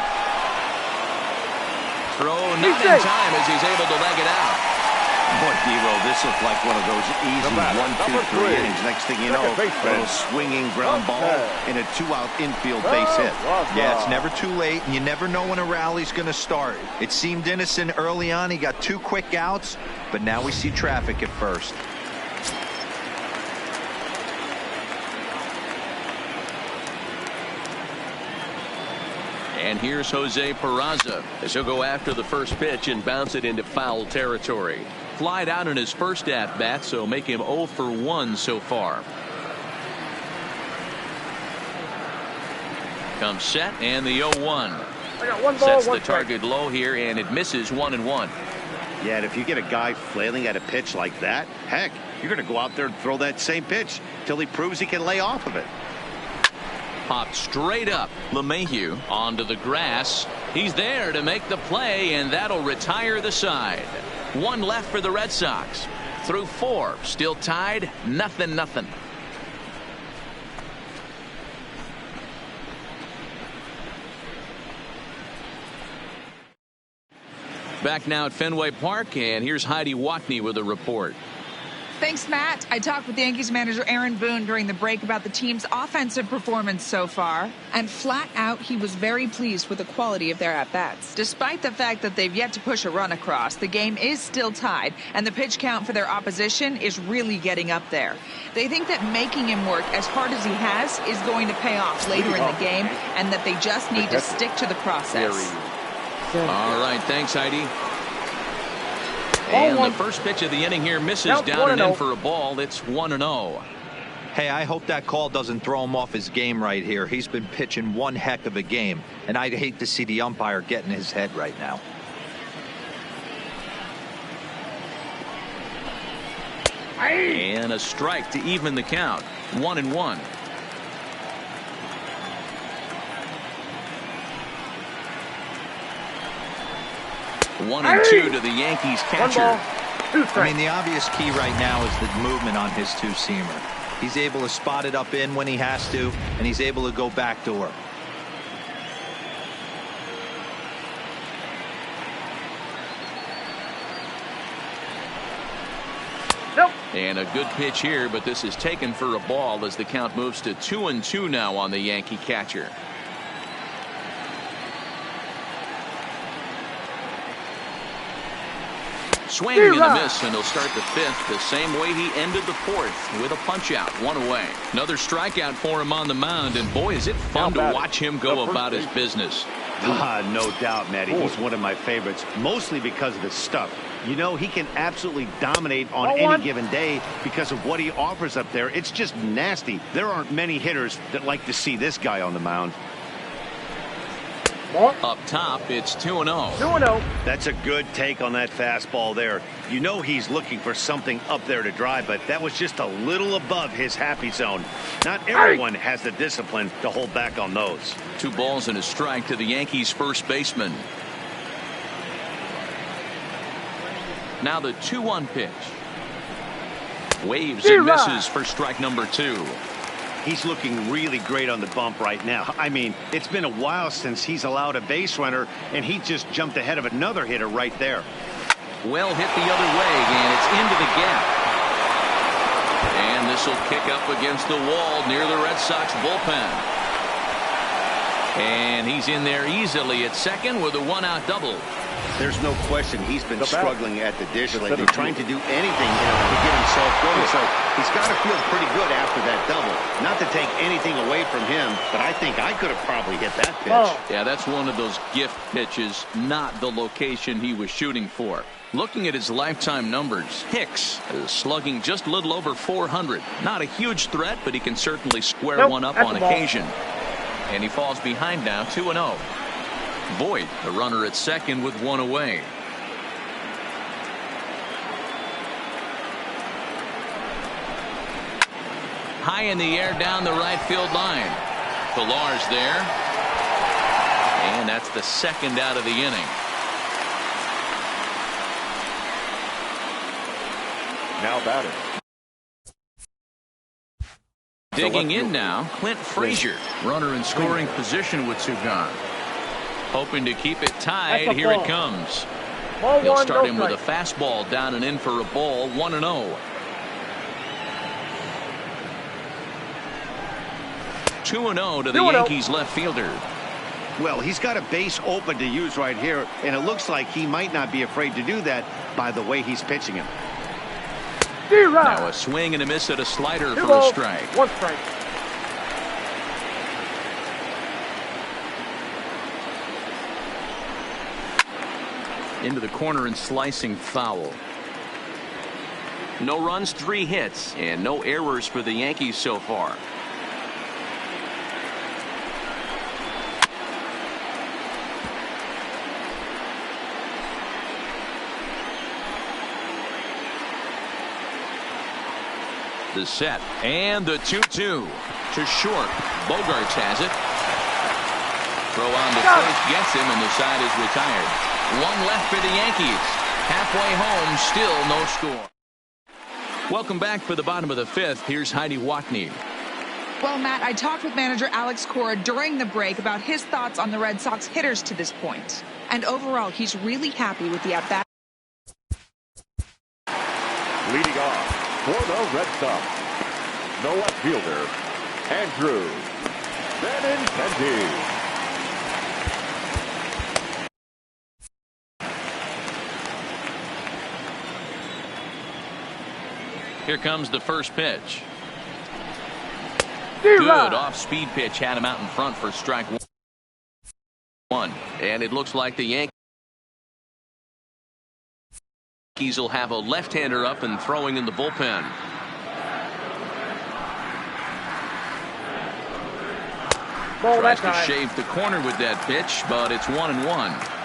[SPEAKER 1] Throw not in time as he's able to leg it out.
[SPEAKER 2] Boy, D-Roll, this looked like one of those easy 1, 2, 3 innings. Next thing you know, a little swinging ground ball and a 2-out infield base hit.
[SPEAKER 3] Yeah, it's never too late, and you never know when a rally's going to start. It seemed innocent early on. He got 2 quick outs, but now we see traffic at first.
[SPEAKER 1] And here's Jose Peraza
[SPEAKER 5] as he'll go after the first pitch and bounce it into foul territory.
[SPEAKER 1] Flied out in his first at bat, so make him 0 for 1 so far. Comes set and the 0-1 sets the target low here, and it misses 1-1.
[SPEAKER 2] Yeah, and if you get a guy flailing at a pitch like that, heck, you're going to go out there and throw that same pitch till he proves he can lay off of it.
[SPEAKER 1] Popped straight up. LeMahieu onto the grass. He's there to make the play, and that'll retire the side. One left for the Red Sox. Through 4, still tied, 0-0. Back now at Fenway Park, and here's Heidi Watney with a report.
[SPEAKER 7] Thanks, Matt. I talked with Yankees manager Aaron Boone during the break about the team's offensive performance so far, and flat out, he was very pleased with the quality of their at-bats. Despite the fact that they've yet to push a run across, the game is still tied, and the pitch count for their opposition is really getting up there. They think that making him work as hard as he has is going to pay off later in the game, and that they just need to stick to the process.
[SPEAKER 1] All right, thanks, Heidi. And the first pitch of the inning here misses down and in for a ball. It's 1-0.
[SPEAKER 3] Hey, I hope that call doesn't throw him off his game right here. He's been pitching one heck of a game, and I'd hate to see the umpire get in his head right now.
[SPEAKER 1] And a strike to even the count. 1-1. One and two to the Yankees catcher.
[SPEAKER 3] I mean, the obvious key right now is the movement on his two-seamer. He's able to spot it up in when he has to, and he's able to go backdoor.
[SPEAKER 1] And a good pitch here, but this is taken for a ball as the count moves to 2-2 now on the Yankee catcher. Swinging and a miss, and he'll start the 5th the same way he ended the 4th with a punch out, 1 away. Another strikeout for him on the mound, and boy, is it fun to watch him go about his business.
[SPEAKER 2] No doubt, Matty. He's one of my favorites, mostly because of his stuff. You know, he can absolutely dominate on any given day because of what he offers up there. It's just nasty. There aren't many hitters that like to see this guy on the mound.
[SPEAKER 1] Up top, it's 2-0.
[SPEAKER 4] 2-0.
[SPEAKER 2] That's a good take on that fastball there. You know he's looking for something up there to drive, but that was just a little above his happy zone. Not everyone has the discipline to hold back on those.
[SPEAKER 1] 2 balls and a strike to the Yankees first baseman. Now the 2-1 pitch. Waves and misses for strike number 2.
[SPEAKER 2] He's looking really great on the bump right now. I mean, it's been a while since he's allowed a base runner, and he just jumped ahead of another hitter right there.
[SPEAKER 1] Well hit the other way, and it's into the gap. And this will kick up against the wall near the Red Sox bullpen. And he's in there easily at second with a 1-out double.
[SPEAKER 2] There's no question he's been struggling at the dish lately, trying to do anything to get himself going. So he's got to feel pretty good after that double. Not to take anything away from him, but I think I could have probably hit that pitch.
[SPEAKER 1] Yeah, that's one of those gift pitches, not the location he was shooting for. Looking at his lifetime numbers, Hicks is slugging just a little over 400. Not a huge threat, but he can certainly square one up on occasion. And he falls behind now, 2-0. Voit, the runner at second with 1 away. High in the air down the right field line. Pillar's there. And that's the second out of the inning.
[SPEAKER 6] Now batting.
[SPEAKER 1] Digging in now, Clint Frazier, runner in scoring position with 2 gone. Hoping to keep it tied. Here it comes. He'll start him with a fastball down and in for a ball. 1-0. 2-0 to the Yankees left fielder.
[SPEAKER 2] Well, he's got a base open to use right here, and it looks like he might not be afraid to do that by the way he's pitching him.
[SPEAKER 1] Now a swing and a miss at a slider for a strike.
[SPEAKER 4] 1 strike.
[SPEAKER 1] into the corner and slicing foul.
[SPEAKER 5] No runs, 3 hits, and no errors for the Yankees so far.
[SPEAKER 1] The set and the 2-2 to short. Bogarts has it. Throw on to first, gets him, and the side is retired. 1 left for the Yankees. Halfway home, still no score. Welcome back for the bottom of the 5th. Here's Heidi Watney.
[SPEAKER 7] Well, Matt, I talked with manager Alex Cora during the break about his thoughts on the Red Sox hitters to this point. And overall, he's really happy with the at-bat.
[SPEAKER 6] Leading off for the Red Sox, the left fielder, Andrew Benintendi.
[SPEAKER 1] Here comes the first pitch. Good off-speed pitch, had him out in front for strike 1.
[SPEAKER 5] And it looks like the Yankees will have a left-hander up and throwing in the bullpen.
[SPEAKER 1] Tries to shave the corner with that pitch, but it's 1-1.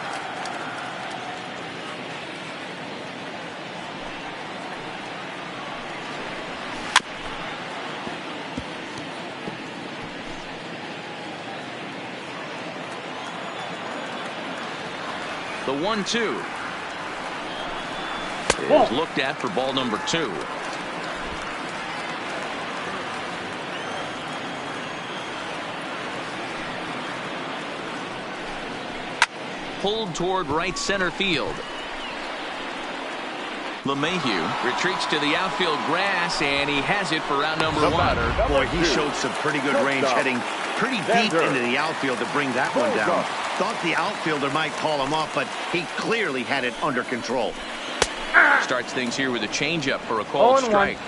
[SPEAKER 1] The 1-2 is looked at for ball number 2. Pulled toward right center field. LeMahieu retreats to the outfield grass, and he has it for round number 1.
[SPEAKER 2] Boy, he showed some pretty good range, heading pretty deep into the outfield to bring that one down. Thought the outfielder might call him off, but he clearly had it under control.
[SPEAKER 1] Starts things here with a changeup for a called strike.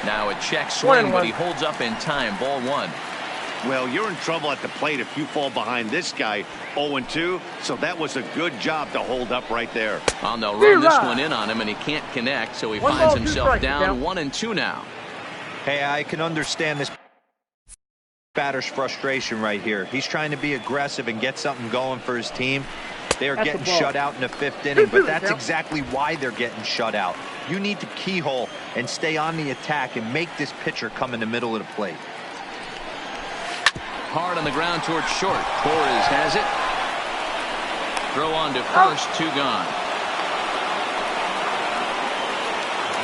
[SPEAKER 1] Now a check swing, but he holds up in time. Ball 1.
[SPEAKER 2] Well, you're in trouble at the plate if you fall behind this guy. 0-2, so that was a good job to hold up right there.
[SPEAKER 1] Well, they'll run this one in on him, and he can't connect, so he finds himself down 1-2 now.
[SPEAKER 3] Hey, I can understand this batter's frustration right here. He's trying to be aggressive and get something going for his team. They are getting shut out in the 5th inning, but that's exactly why they're getting shut out. You need to keyhole and stay on the attack and make this pitcher come in the middle of the plate.
[SPEAKER 1] Hard on the ground towards short. Torres has it. Throw on to first. 2 gone.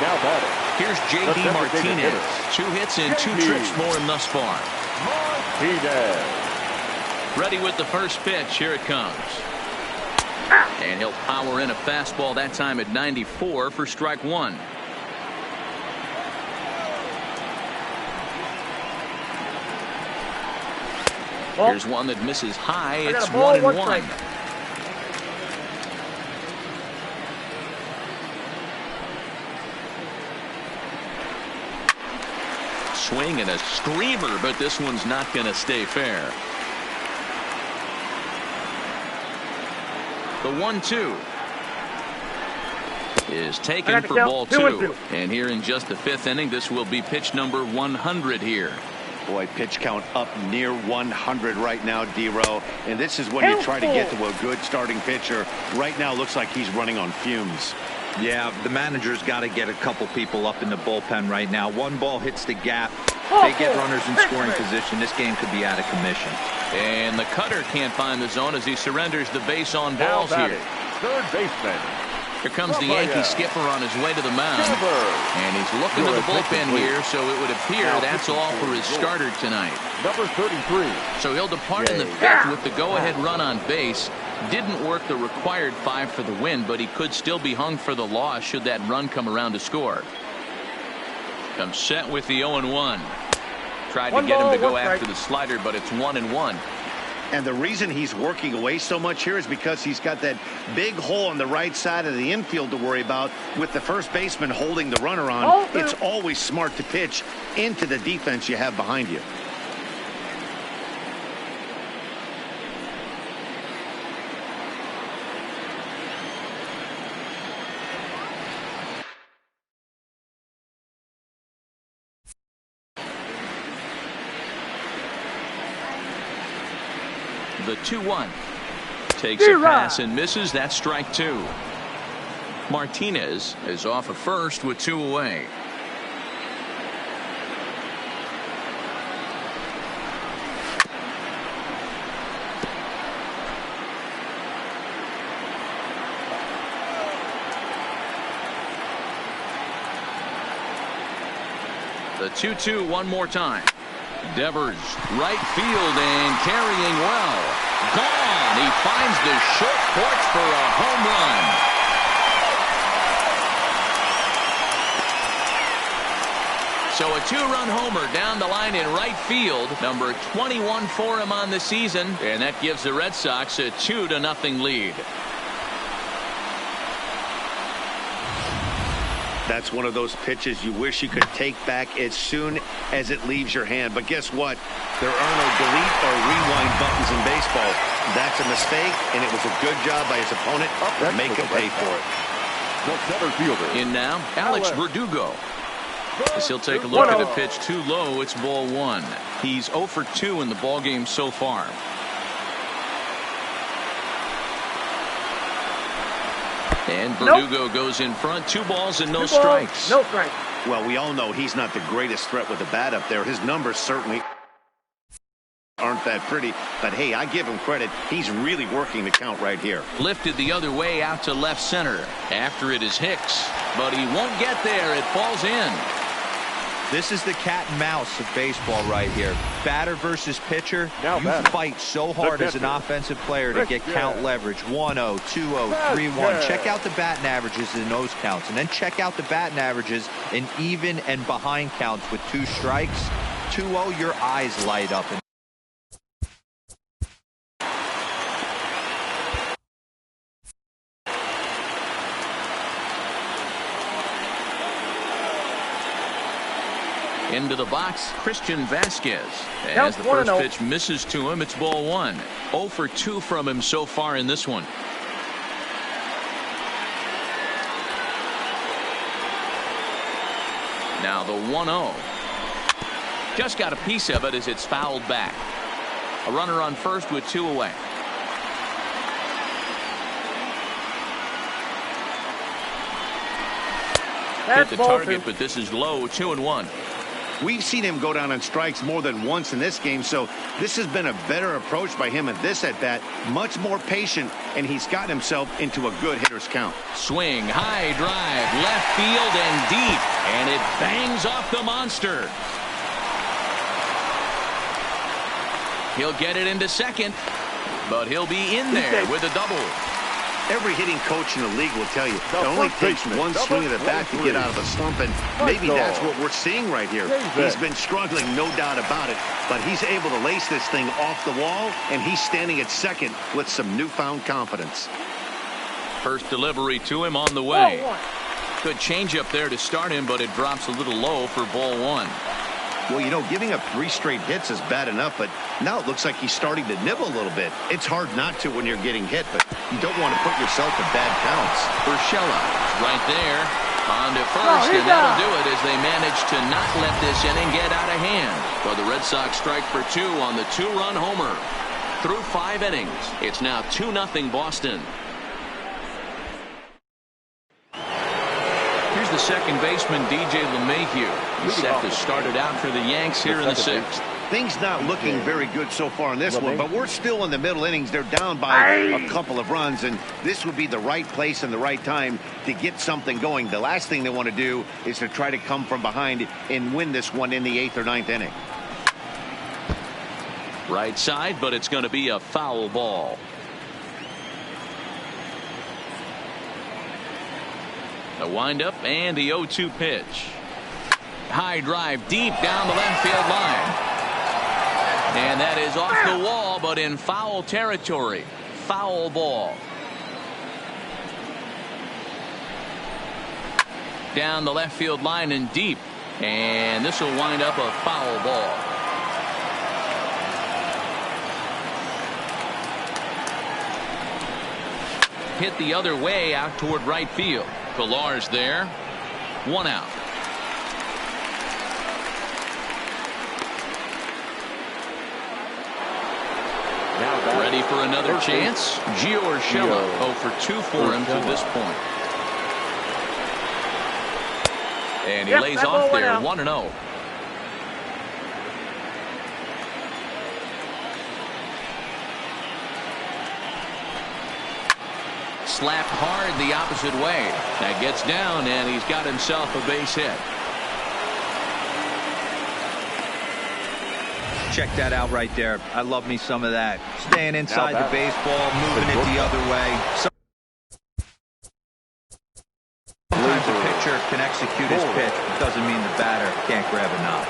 [SPEAKER 6] Now batting.
[SPEAKER 1] Here's J.D. Martinez. 2 hits and 2 trips for him thus far.
[SPEAKER 6] Martinez.
[SPEAKER 1] Ready with the first pitch. Here it comes. And he'll power in a fastball that time at 94 for strike 1. Here's one that misses high. It's 1-1. Swing and a screamer, but this one's not going to stay fair. The 1-2 is taken for ball 2. And here in just the 5th inning, this will be pitch number 100 here.
[SPEAKER 2] Boy, pitch count up near 100 right now, D-Row. And this is when you try to get to a good starting pitcher. Right now, looks like he's running on fumes.
[SPEAKER 3] Yeah, the manager's got to get a couple people up in the bullpen right now. One ball hits the gap. They get runners in scoring position. This game could be out of commission.
[SPEAKER 1] And the cutter can't find the zone as he surrenders the base on balls here.
[SPEAKER 6] Third baseman.
[SPEAKER 1] Here comes the Yankee skipper on his way to the mound. And he's looking to the bullpen here, so it would appear that's all for his starter tonight.
[SPEAKER 6] Number 33.
[SPEAKER 1] So he'll depart in the 5th with the go-ahead run on base. Didn't work the required 5 for the win, but he could still be hung for the loss should that run come around to score. Comes set with the 0-1. Tried to get him to go after the slider, but it's 1-1.
[SPEAKER 2] And the reason he's working away so much here is because he's got that big hole on the right side of the infield to worry about with the first baseman holding the runner on. It's always smart to pitch into the defense you have behind you.
[SPEAKER 1] The 2-1. Takes a pass and misses. That's strike 2. Martinez is off at first with 2 away. The 2-2 one more time. Devers, right field and carrying well. Gone. He finds the short porch for a home run. So a 2-run homer down the line in right field. Number 21 for him on the season. And that gives the Red Sox a 2-0 lead.
[SPEAKER 2] That's one of those pitches you wish you could take back as soon as it leaves your hand. But guess what? There are no delete or rewind buttons in baseball. That's a mistake, and it was a good job by his opponent to make him pay for it.
[SPEAKER 6] The center fielder.
[SPEAKER 1] In now, Alex Verdugo. As he'll take a look at a pitch too low, it's ball 1. He's 0 for 2 in the ballgame so far. And Verdugo goes in front. 2 balls and no strikes.
[SPEAKER 4] No strikes.
[SPEAKER 2] Well, we all know he's not the greatest threat with the bat up there. His numbers certainly aren't that pretty. But, hey, I give him credit. He's really working the count right here.
[SPEAKER 1] Lifted the other way out to left center. After it is Hicks. But he won't get there. It falls in.
[SPEAKER 3] This is the cat and mouse of baseball right here. Batter versus pitcher.
[SPEAKER 6] Now
[SPEAKER 3] you fight so hard as an offensive player to get count leverage. 1-0, 2-0, 3-1. Check out the batting averages in those counts. And then check out the batting averages in even and behind counts with 2 strikes. 2-0, your eyes light up.
[SPEAKER 1] Into the box, Christian Vasquez. As the first pitch misses to him, it's ball 1. 0 for 2 from him so far in this one. Now the 1-0. Just got a piece of it as it's fouled back. A runner on first with 2 away. Hit the target, but this is low. 2-1.
[SPEAKER 2] We've seen him go down on strikes more than once in this game, so this has been a better approach by him at this at-bat. Much more patient, and he's gotten himself into a good hitter's count.
[SPEAKER 1] Swing, high drive, left field and deep, and it bangs off the monster. He'll get it into second, but he'll be in there with a double.
[SPEAKER 2] Every hitting coach in the league will tell you it only takes one swing of the bat to get out of a slump, and maybe that's what we're seeing right here. He's been struggling, no doubt about it, but he's able to lace this thing off the wall, and he's standing at second with some newfound confidence.
[SPEAKER 1] First delivery to him on the way. Good changeup there to start him, but it drops a little low for ball 1.
[SPEAKER 2] Well, you know, giving up 3 straight hits is bad enough, but now it looks like he's starting to nibble a little bit. It's hard not to when you're getting hit, but you don't want to put yourself in bad counts.
[SPEAKER 1] Urshela right there on to first, and that'll do it as they manage to not let this inning get out of hand. But the Red Sox strike for 2 on the 2-run homer. Through 5 innings, it's now 2-0 Boston. Here's the second baseman, DJ LeMahieu. He's set to start it out for the Yanks here in the 6th.
[SPEAKER 2] Things not looking very good so far in this one, but we're still in the middle innings. They're down by a couple of runs, and this would be the right place and the right time to get something going. The last thing they want to do is to try to come from behind and win this one in the 8th or 9th inning.
[SPEAKER 1] Right side, but it's going to be a foul ball. The windup and the 0-2 pitch. High drive deep down the left field line. And that is off the wall, but in foul territory. Foul ball. Down the left field line and deep. And this will wind up a foul ball. Hit the other way out toward right field. Pillar's there. 1 out. Ready for another chance? Gio Urshela 0 for 2 for him to this point. And he lays off there 1-0. Slapped hard the opposite way. That gets down, and he's got himself a base hit.
[SPEAKER 3] Check that out right there. I love me some of that. Staying inside the baseball, moving it the other way. Sometimes a pitcher can execute his pitch. It doesn't mean the batter can't grab a knob.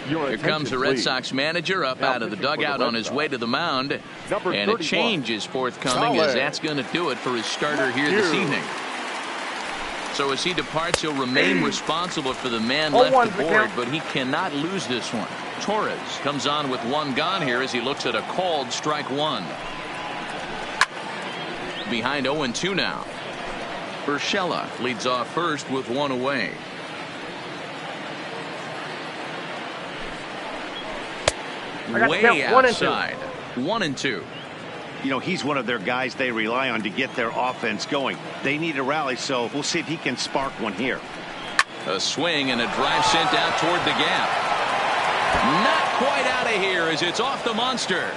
[SPEAKER 1] Here comes the Red Sox manager up out of the dugout on his way to the mound. And a change is forthcoming, as that's going to do it for his starter here this evening. So as he departs, he'll remain responsible for the man left aboard, but he cannot lose this one. Torres comes on with 1 gone here as he looks at a called strike 1. Behind 0-2 now. Urshela leads off first with 1 away. Way outside. 1-2.
[SPEAKER 2] You know, he's one of their guys they rely on to get their offense going. They need a rally, so we'll see if he can spark one here.
[SPEAKER 1] A swing and a drive sent out toward the gap. Not quite out of here as it's off the monster.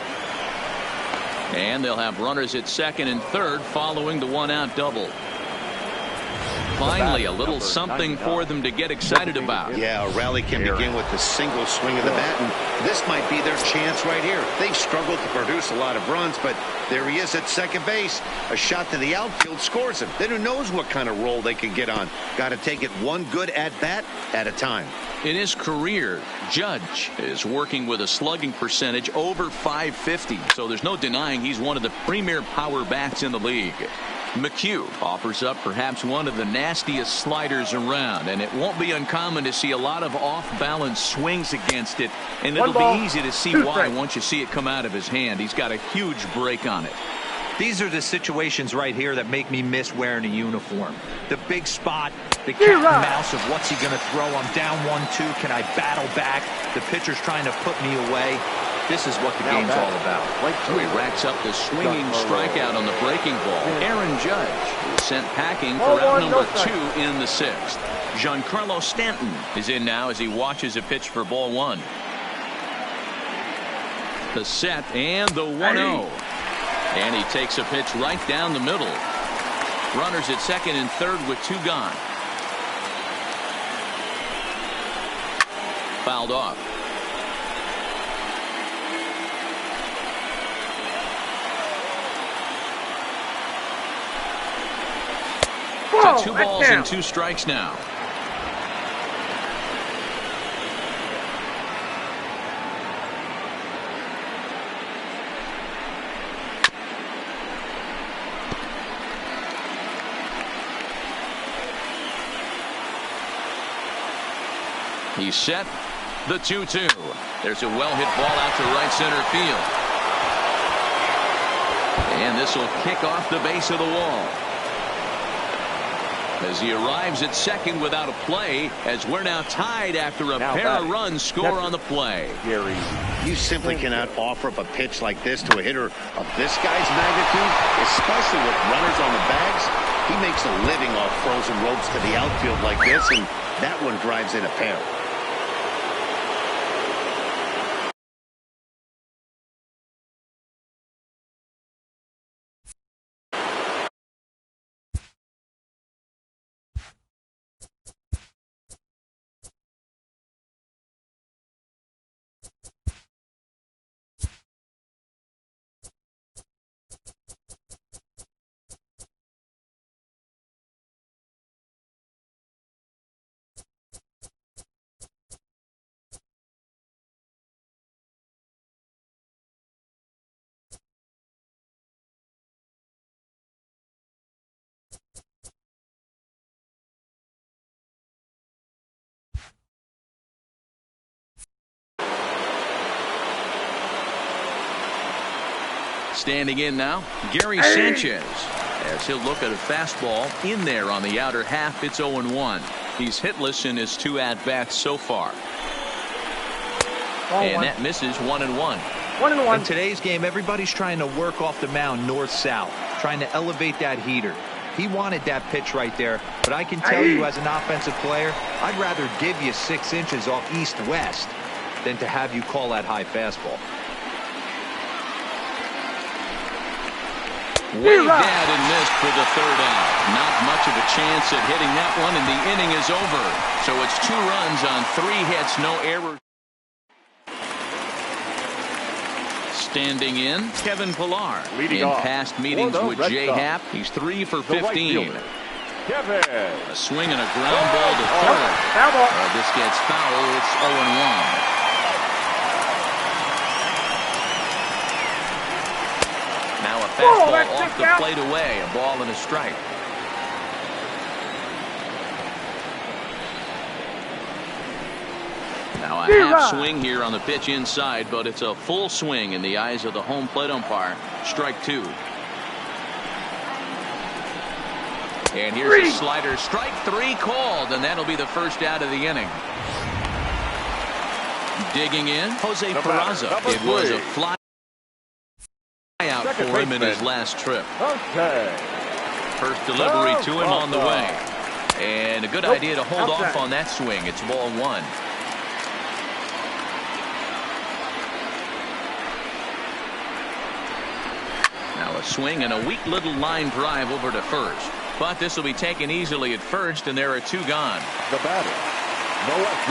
[SPEAKER 1] And they'll have runners at second and third following the 1-out double. Finally, a little something for them to get excited about.
[SPEAKER 2] Yeah, a rally can begin with the single swing of the bat, and this might be their chance right here. They've struggled to produce a lot of runs, but there he is at second base. A shot to the outfield scores him. Then who knows what kind of roll they can get on. Got to take it one good at-bat at a time.
[SPEAKER 1] In his career, Judge is working with a slugging percentage over .550, so there's no denying he's one of the premier power bats in the league. McHugh offers up perhaps one of the nastiest sliders around, and it won't be uncommon to see a lot of off-balance swings against it, and it'll be easy to see why once you see it come out of his hand. He's got a huge break on it.
[SPEAKER 3] These are the situations right here that make me miss wearing a uniform. The big spot, the cat and mouse of what's he going to throw. I'm down 1-2. Can I battle back? The pitcher's trying to put me away. This is what the game's all about.
[SPEAKER 1] So he racks up the swinging strikeout on the breaking ball. Aaron Judge is sent packing for out number 2 in the 6th. Giancarlo Stanton is in now as he watches a pitch for ball 1. The set and the 1-0. And he takes a pitch right down the middle. Runners at second and third with 2 gone. Fouled off. To 2 balls and 2 strikes now. He's set. The 2-2. There's a well-hit ball out to right center field. And this will kick off the base of the wall. As he arrives at second without a play, as we're now tied after a pair of runs score on the play.
[SPEAKER 2] You simply cannot offer up a pitch like this to a hitter of this guy's magnitude, especially with runners on the bags. He makes a living off frozen ropes to the outfield like this, and that one drives in a pair.
[SPEAKER 1] Standing in now, Gary Sanchez. As he'll look at a fastball in there on the outer half. It's 0-1. He's hitless in his 2 at-bats so far. And that misses 1-1.
[SPEAKER 4] 1-1.
[SPEAKER 3] In today's game, everybody's trying to work off the mound north-south, trying to elevate that heater. He wanted that pitch right there, but I can tell you as an offensive player, I'd rather give you 6 inches off east-west than to have you call that high fastball.
[SPEAKER 1] Way bad and missed for the 3rd out. Not much of a chance at hitting that one, and the inning is over. So it's 2 runs on 3 hits, no errors. Standing in, Kevin Pillar.
[SPEAKER 6] Leading
[SPEAKER 1] in
[SPEAKER 6] off
[SPEAKER 1] past meetings
[SPEAKER 6] for the
[SPEAKER 1] with
[SPEAKER 6] Red
[SPEAKER 1] J.
[SPEAKER 6] Sox,
[SPEAKER 1] Happ, he's 3 for
[SPEAKER 6] the right
[SPEAKER 1] 15.
[SPEAKER 6] fielder, Kevin.
[SPEAKER 1] A swing and a ground ball to third.
[SPEAKER 4] Foul ball.
[SPEAKER 1] This gets foul. It's 0-1. Now a fastball off the plate away. A ball and a strike. Now a half swing here on the pitch inside, but it's a full swing in the eyes of the home plate umpire. Strike 2. And here's a slider. Strike 3 called, and that'll be the first out of the inning. Digging in, Jose Peraza. It was a fly out for him in his last trip.
[SPEAKER 6] Okay.
[SPEAKER 1] First delivery to him on the way. And a good idea to hold off on that swing. It's ball 1. Now a swing and a weak little line drive over to first. But this will be taken easily at first, and there are 2 gone.
[SPEAKER 6] The batter.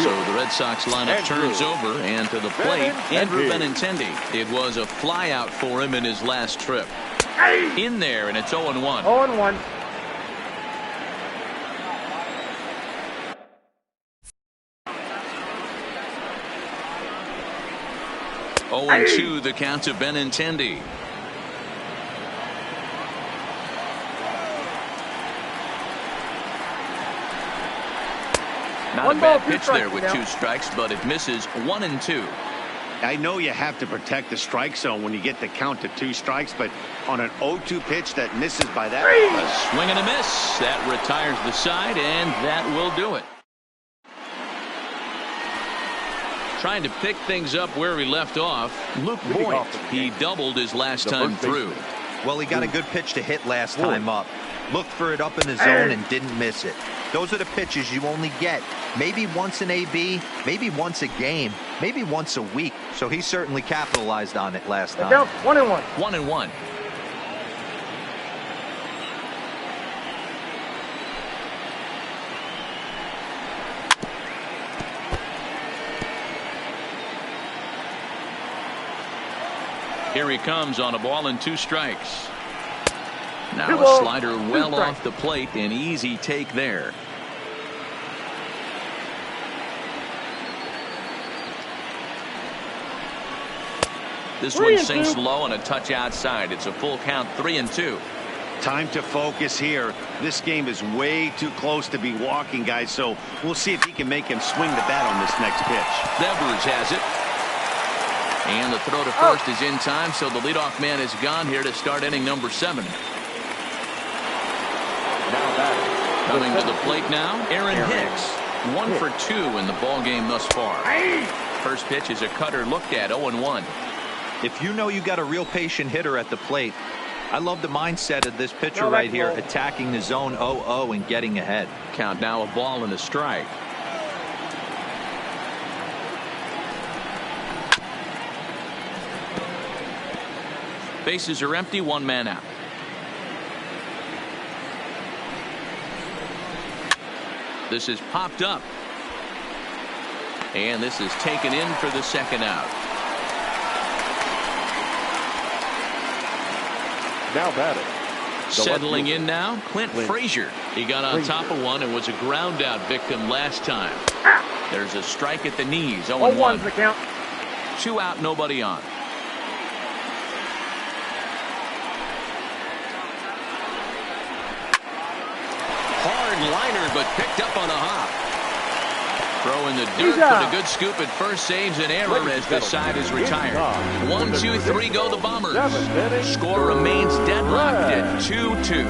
[SPEAKER 1] So the Red Sox lineup turns over, and to the plate, Andrew Benintendi. It was a fly out for him in his last trip. In there, and it's 0-1.
[SPEAKER 4] 0-1.
[SPEAKER 1] And 2 the count to Benintendi. Not a bad pitch there with 2 strikes, but it misses 1 and 2.
[SPEAKER 2] I know you have to protect the strike zone when you get the count to 2 strikes, but on an 0-2 pitch that misses by that.
[SPEAKER 1] A swing and a miss. That retires the side, and that will do it. Trying to pick things up where we left off, Luke Voigt. He doubled his last time through.
[SPEAKER 3] Well, he got a good pitch to hit last time up. Looked for it up in the zone and didn't miss it. Those are the pitches you only get maybe once an AB, maybe once a game, maybe once a week. So he certainly capitalized on it last time.
[SPEAKER 4] 1-1.
[SPEAKER 1] 1-1. Here he comes on a ball and 2 strikes. Now a slider well off the plate, an easy take there. This one sinks low and a touch outside. It's a full count, 3-2.
[SPEAKER 2] Time to focus here. This game is way too close to be walking, guys, so we'll see if he can make him swing the bat on this next pitch.
[SPEAKER 1] Devers has it. And the throw to first is in time, so the leadoff man is gone here to start inning number 7. Coming to the plate now, Aaron Hicks. 1 for 2 in the ball game thus far. First pitch is a cutter looked at, 0-1.
[SPEAKER 3] If you know you got a real patient hitter at the plate, I love the mindset of this pitcher right here, attacking the zone 0-0 and getting ahead.
[SPEAKER 1] Count now a ball and a strike. Bases are empty, 1 man out. This is popped up. And this is taken in for the 2nd out.
[SPEAKER 6] Now batting.
[SPEAKER 1] Settling in now, Clint Frazier. He got on top of one and was a ground out victim last time. There's a strike at the knees, 0-1.
[SPEAKER 4] The count.
[SPEAKER 1] 2 out, nobody on. Hard liner, but picked up on a hop. Throw in the dirt, but a good scoop at first saves an error as the side is retired. 1, 2, 3 go the Bombers. Score remains deadlocked at 2-2.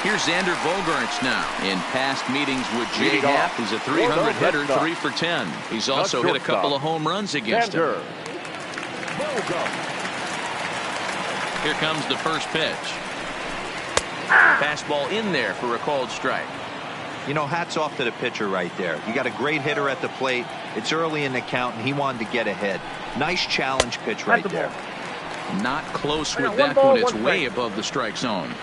[SPEAKER 1] Here's Xander Bogaerts now. In past meetings with Jay Happ, he's a 300 hitter, 3 for 10. He's also hit a couple of home runs against him. Here comes the first pitch. Fastball in there for a called strike.
[SPEAKER 3] You know, hats off to the pitcher right there. You got a great hitter at the plate. It's early in the count, and he wanted to get ahead. Nice challenge pitch right there.
[SPEAKER 1] Not close with that one. It's way above the strike zone.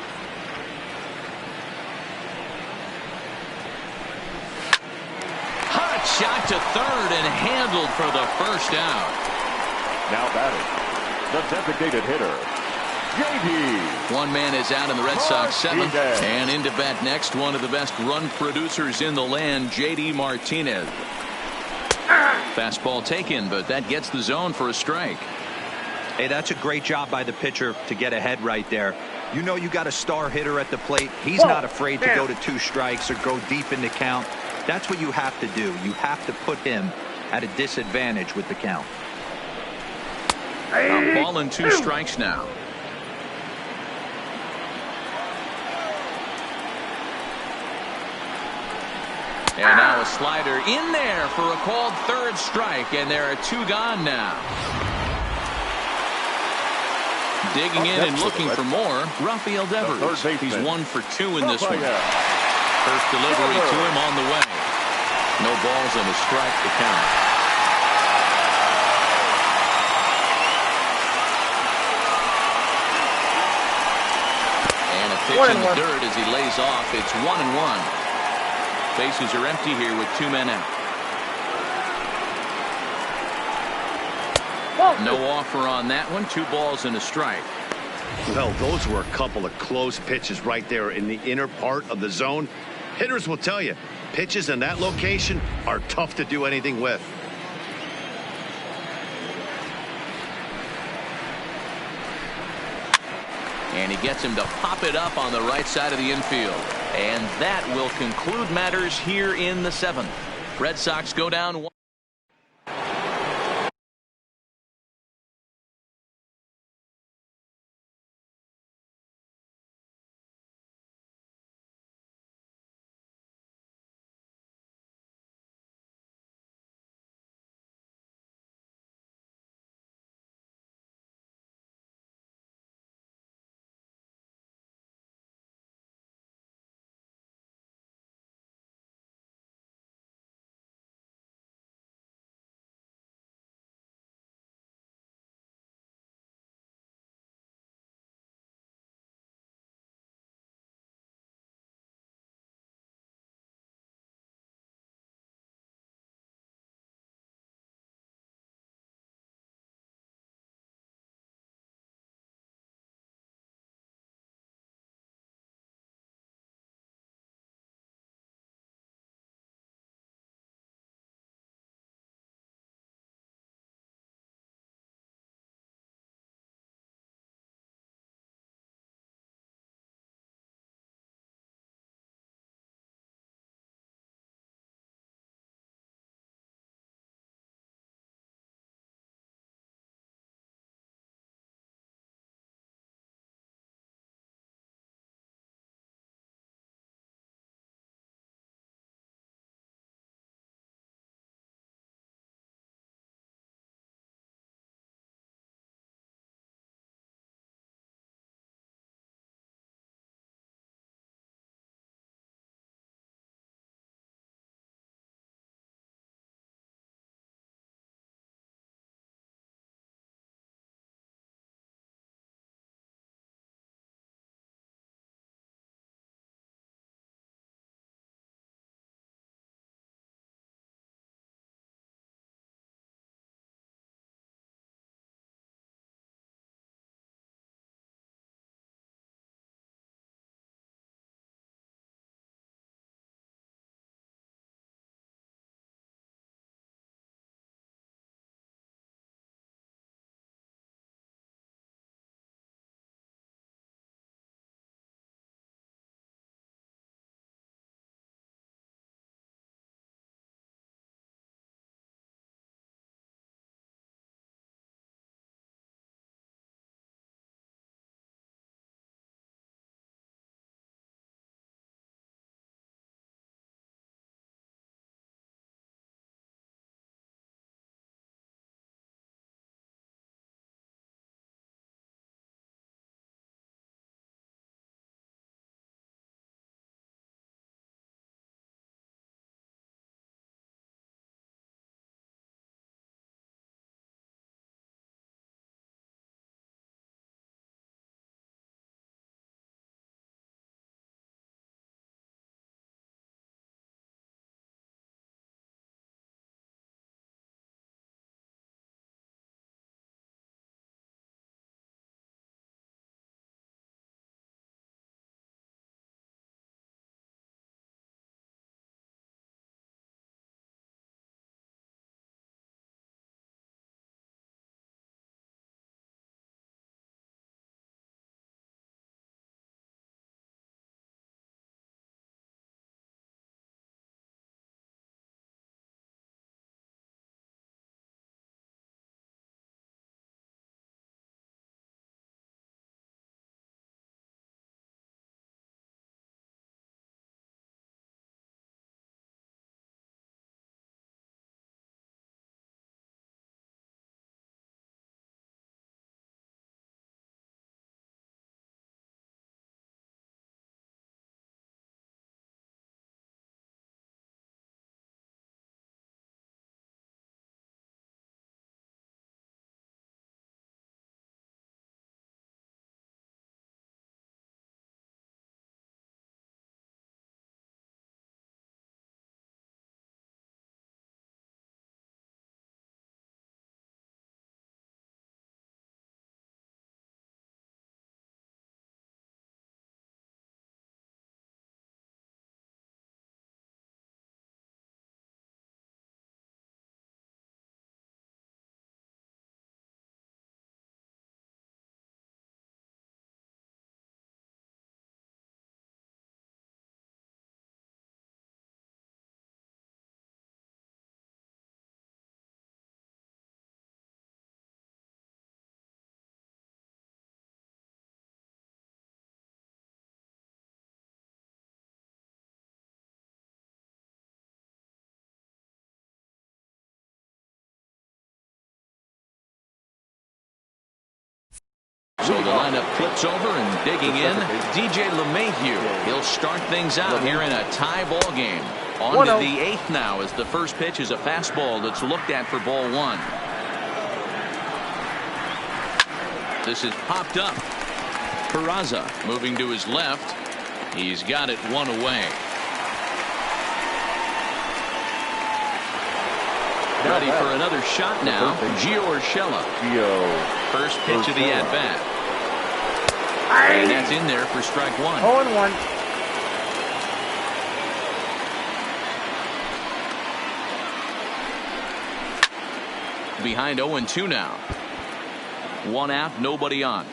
[SPEAKER 1] Hot shot to third and handled for the first out.
[SPEAKER 6] Now batting, the designated hitter, JD.
[SPEAKER 1] One man is out in the Red Sox 7th, and into bat next, one of the best run producers in the land, JD Martinez. Fastball taken, but that gets the zone for a strike.
[SPEAKER 3] Hey, that's a great job by the pitcher to get ahead right there. You know you got a star hitter at the plate. He's not afraid to go to 2 strikes or go deep in the count. That's what you have to do. You have to put him at a disadvantage with the count.
[SPEAKER 1] A ball and 2 strikes now. And now a slider in there for a called third strike, and there are 2 gone now. Digging in and looking for more, Rafael Devers. He's 1 for 2 in this one. First delivery to him on the way. No balls and a strike to count. And a pitch in the dirt as he lays off. It's 1-1. Bases are empty here with 2 men out. No offer on that one. 2 balls and a strike.
[SPEAKER 2] Well, those were a couple of close pitches right there in the inner part of the zone. Hitters will tell you, pitches in that location are tough to do anything with.
[SPEAKER 1] And he gets him to pop it up on the right side of the infield. And that will conclude matters here in the 7th. Red Sox go down 1. So the lineup flips over and digging in, DJ LeMahieu. He'll start things out here in a tie ball game. On to the 8th now as the first pitch is a fastball that's looked at for ball 1. This is popped up. Peraza moving to his left. He's got it 1 away. Ready for another shot now. Gio Urshela. First pitch of the at-bat. And that's in there for strike 1.
[SPEAKER 4] 0-1.
[SPEAKER 1] Behind 0-2 now. 1 out, nobody on.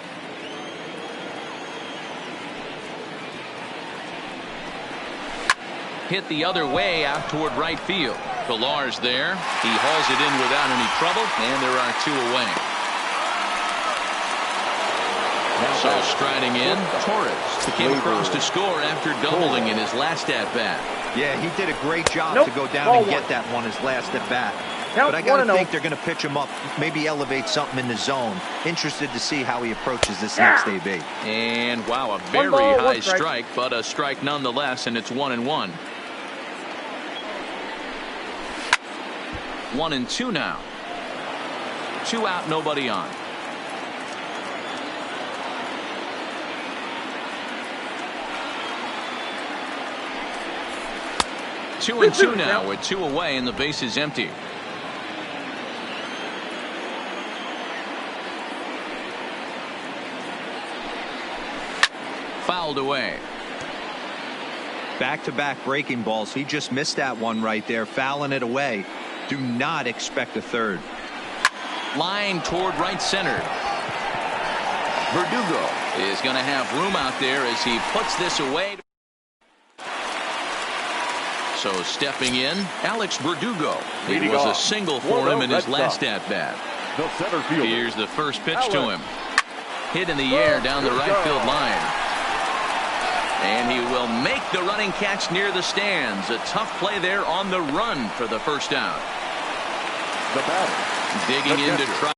[SPEAKER 1] Hit the other way out toward right field. Pilar's there. He hauls it in without any trouble, and there are 2 away. So striding in, Torres. He came across to score after doubling in his last at-bat.
[SPEAKER 3] Yeah, he did a great job to go down and get that one his last at-bat. But I got to think they're going to pitch him up, maybe elevate something in the zone. Interested to see how he approaches this next AB.
[SPEAKER 1] And wow, a very high strike, but a strike nonetheless, and it's 1-1. 1-2 now. 2 out, nobody on. Two and two now with 2 away and the base is empty. Fouled away.
[SPEAKER 3] Back-to-back breaking balls. He just missed that one right there, fouling it away. Do not expect a third.
[SPEAKER 1] Line toward right center. Verdugo is going to have room out there as he puts this away. So stepping in, Alex Verdugo. It was a single for him in his last at-bat. Here's the first pitch to him. Hit in the air down the right field line. And he will make the running catch near the stands. A tough play there on the run for the first out.
[SPEAKER 6] The batter.
[SPEAKER 1] Digging in to try.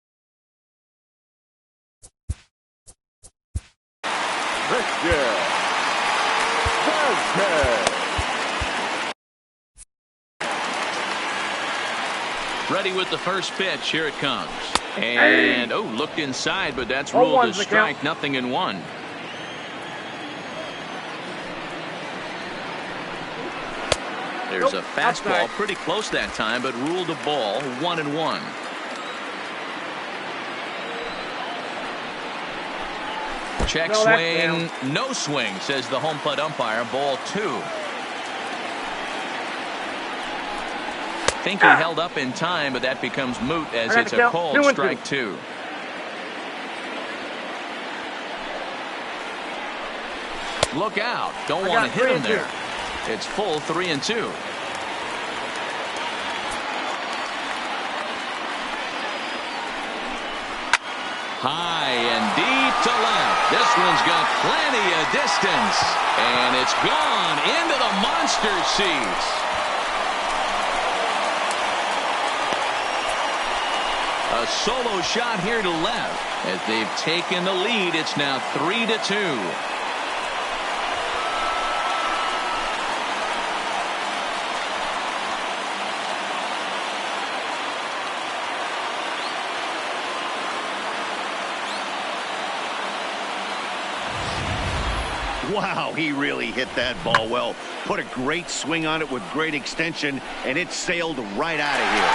[SPEAKER 1] Ready with the first pitch. Here it comes. And looked inside, but that's ruled a strike. 0-1. There's a fastball pretty close that time, but ruled a ball. 1-1. Check swing, no swing, says the home plate umpire. Ball 2. Think he held up in time, but that becomes moot as it's a called strike 2. Look out. Don't want to hit him there. It's full 3-2. High and deep to left. This one's got plenty of distance. And it's gone into the monster seats. A solo shot here to left. As they've taken the lead, it's now 3-2.
[SPEAKER 2] Wow, he really hit that ball well. Put a great swing on it with great extension, and it sailed right out of here.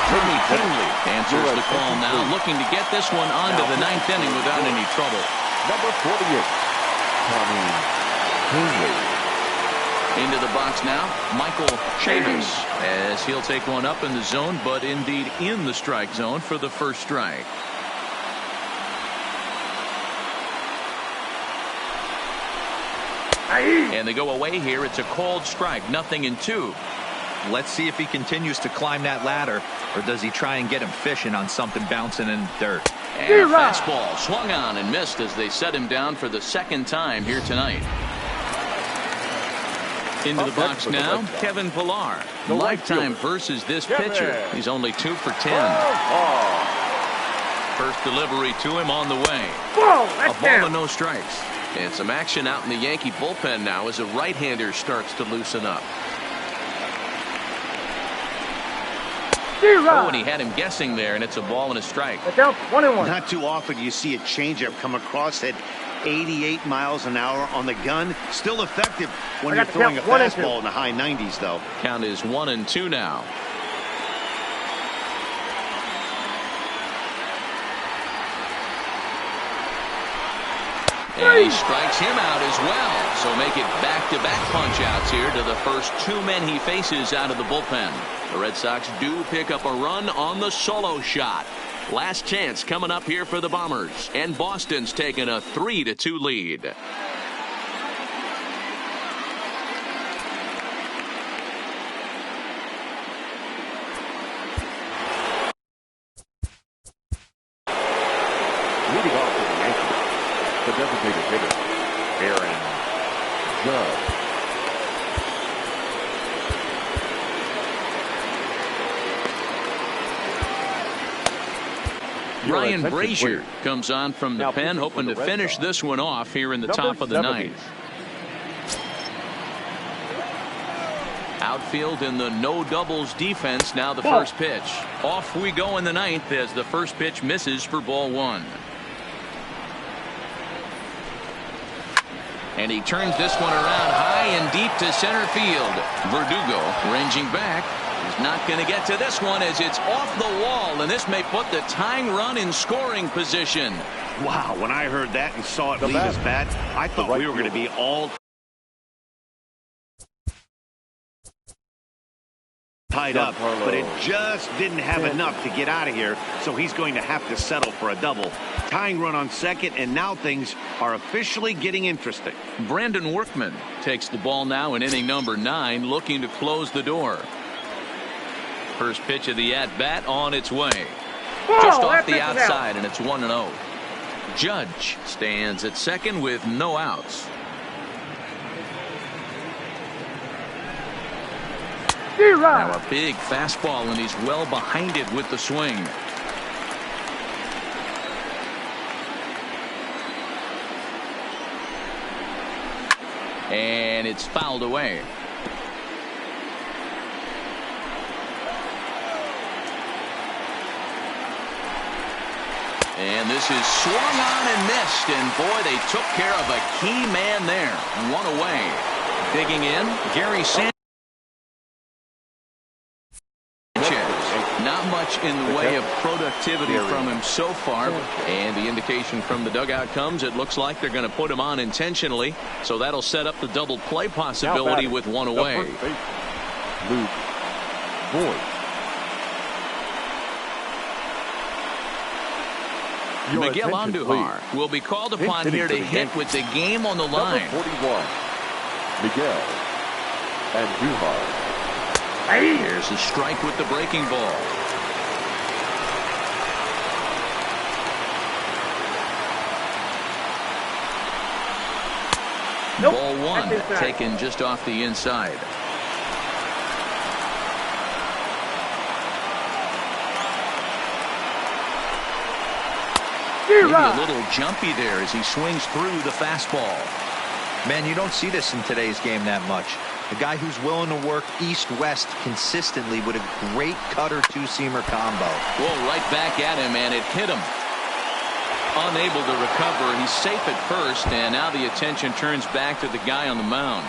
[SPEAKER 1] Timmy Kinley answers the call now, looking to get this one onto the 9th inning without any trouble.
[SPEAKER 6] Number 48, Tommy Kinley.
[SPEAKER 1] Into the box now, Michael Chavis, as he'll take one up in the zone, but indeed in the strike zone for the first strike. And they go away here. It's a called strike. 0-2.
[SPEAKER 3] Let's see if he continues to climb that ladder, or does he try and get him fishing on something bouncing in the dirt.
[SPEAKER 1] And a fastball swung on and missed as they set him down for the 2nd time here tonight. Into the box now, Kevin Pilar. Lifetime versus this pitcher. He's only 2 for 10. First delivery to him on the way.
[SPEAKER 4] Whoa,
[SPEAKER 1] A
[SPEAKER 4] that's
[SPEAKER 1] ball and
[SPEAKER 4] down.
[SPEAKER 1] no strikes. And some action out in the Yankee bullpen now as a right-hander starts to loosen up. Oh, and he had him guessing there, and it's a ball and a strike.
[SPEAKER 4] It's out 1-1.
[SPEAKER 2] Not too often you see a changeup come across at 88 miles an hour on the gun. Still effective when you're throwing a fastball in the high 90s, though.
[SPEAKER 1] Count is 1-2 now. And he strikes him out as well. So make it back-to-back punch-outs here to the first two men he faces out of the bullpen. The Red Sox do pick up a run on the solo shot. Last chance coming up here for the Bombers. And Boston's taking a 3-2 lead.
[SPEAKER 6] Leading off for the Yankees, the designated hitter, Aaron Judge.
[SPEAKER 1] Ryan Brazier comes on from the pen, hoping to finish this one off here in the top of the ninth. Outfield in the no doubles defense. Now the first pitch. Off we go in the ninth as the first pitch misses for ball one. And he turns this one around high and deep to center field. Verdugo ranging back. He's not going to get to this one as it's off the wall, and this may put the tying run in scoring position.
[SPEAKER 2] Wow, when I heard that and saw it leave his bat, I thought we were going to be all tied up, but it just didn't have enough to get out of here, so he's going to have to settle for a double. Tying run on second, and now things are officially getting interesting.
[SPEAKER 1] Brandon Workman takes the ball now in inning number 9, looking to close the door. First pitch of the at-bat on its way. Just off the outside, and it's 1-0. Judge stands at second with no outs. Now a big fastball, and he's well behind it with the swing. And it's fouled away. And this is swung on and missed, and boy, they took care of a key man there. One away. Digging in, Gary Sanchez. Not much in the way of productivity from him so far, and the indication from the dugout comes it looks like they're going to put him on intentionally, so that'll set up the double play possibility with one away.
[SPEAKER 6] Luke Boyd.
[SPEAKER 1] Miguel Andujar will be called upon here to hit with the game on the line.
[SPEAKER 6] Number 41, Miguel Andujar.
[SPEAKER 1] Here's a strike with the breaking ball. Ball one, taken just off the inside. Maybe a little jumpy there as he swings through the fastball.
[SPEAKER 3] Man, you don't see this in today's game that much. A guy who's willing to work east-west consistently with a great cutter two-seamer combo.
[SPEAKER 1] Whoa, right back at him, and it hit him. Unable to recover. He's safe at first, and now the attention turns back to the guy on the mound.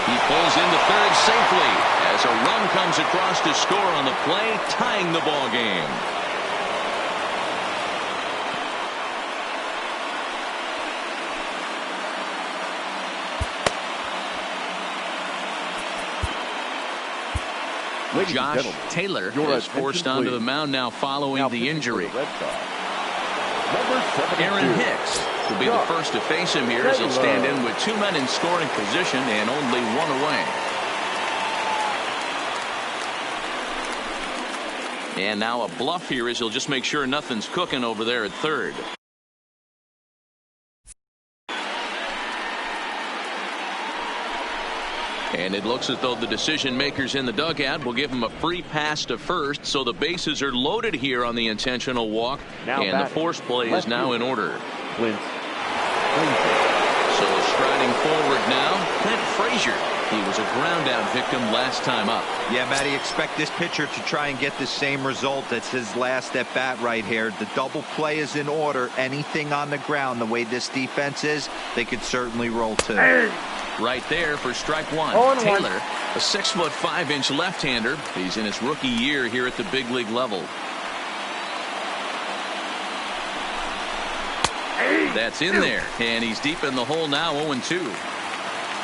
[SPEAKER 1] He pulls into third safely as a run comes across to score on the play, tying the ball game. Josh Taylor is forced onto the mound now following the injury. Aaron Hicks will be the first to face him here as he'll stand in with two men in scoring position and only one away. And now a bluff here as he'll just make sure nothing's cooking over there at third. And it looks as though the decision makers in the dugout will give him a free pass to first, so the bases are loaded here on the intentional walk, and the force play is now in order. So striding forward now, Clint Frazier. He was a ground out victim last time up.
[SPEAKER 3] Yeah, Matty, expect this pitcher to try and get the same result. That's his last at bat right here. The double play is in order. Anything on the ground, the way this defense is, they could certainly roll too.
[SPEAKER 1] Right there for strike one. Taylor, a 6'5" left-hander. He's in his rookie year here at the big league level. That's in there, and he's deep in the hole now, 0-2.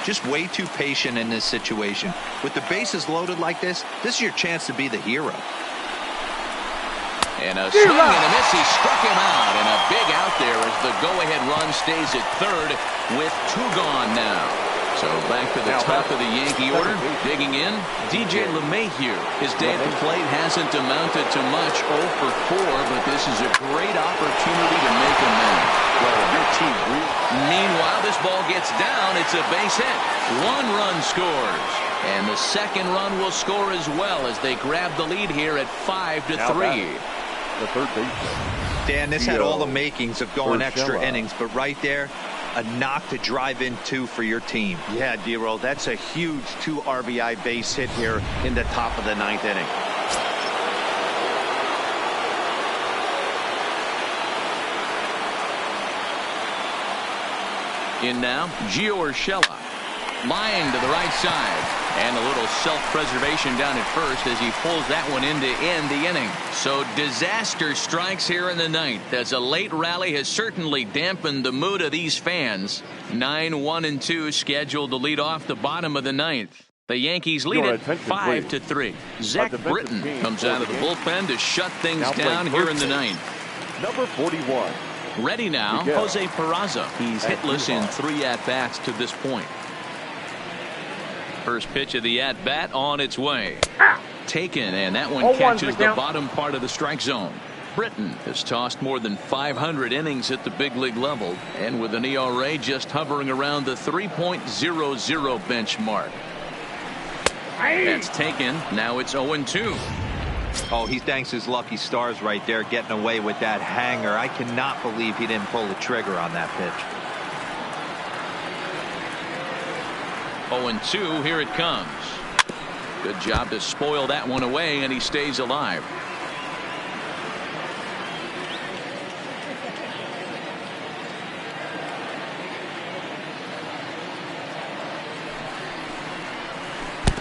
[SPEAKER 3] Just way too patient in this situation. With the bases loaded like this is your chance to be the hero.
[SPEAKER 1] And a swing and a miss. He struck him out, and a big out there as the go-ahead run stays at third with 2 gone now. So back to the top of the Yankee order. Digging in, DJ LeMahieu. His day at the plate hasn't amounted to much, 0 for 4, but this is a great opportunity to make a man. Meanwhile, this ball gets down. It's a base hit. 1 run scores. And the second run will score as well as they grab the lead here at 5-3.
[SPEAKER 6] The third baseman.
[SPEAKER 3] Dan, this had all the makings of going extra innings, but right there, a knock to drive into for your team.
[SPEAKER 2] Yeah, D-Roll, that's a huge 2 RBI base hit here in the top of the 9th inning.
[SPEAKER 1] In now, Gio Urshela. Line to the right side. And a little self-preservation down at first as he pulls that one in to end the inning. So disaster strikes here in the 9th as a late rally has certainly dampened the mood of these fans. 9-1-2 scheduled to lead off the bottom of the 9th. The Yankees lead it 5-3. Zach Britton comes out of the bullpen to shut things down here in the 9th.
[SPEAKER 6] Number 41.
[SPEAKER 1] Ready now, Jose Peraza. He's hitless in 3 at-bats to this point. First pitch of the at-bat on its way. Taken, and that one catches the bottom part of the strike zone. Britton has tossed more than 500 innings at the big league level, and with an ERA just hovering around the 3.00 benchmark. That's taken. Now it's 0-2.
[SPEAKER 3] Oh, he thanks his lucky stars right there getting away with that hanger. I cannot believe he didn't pull the trigger on that pitch.
[SPEAKER 1] 0-2, here it comes. Good job to spoil that one away, and he stays alive.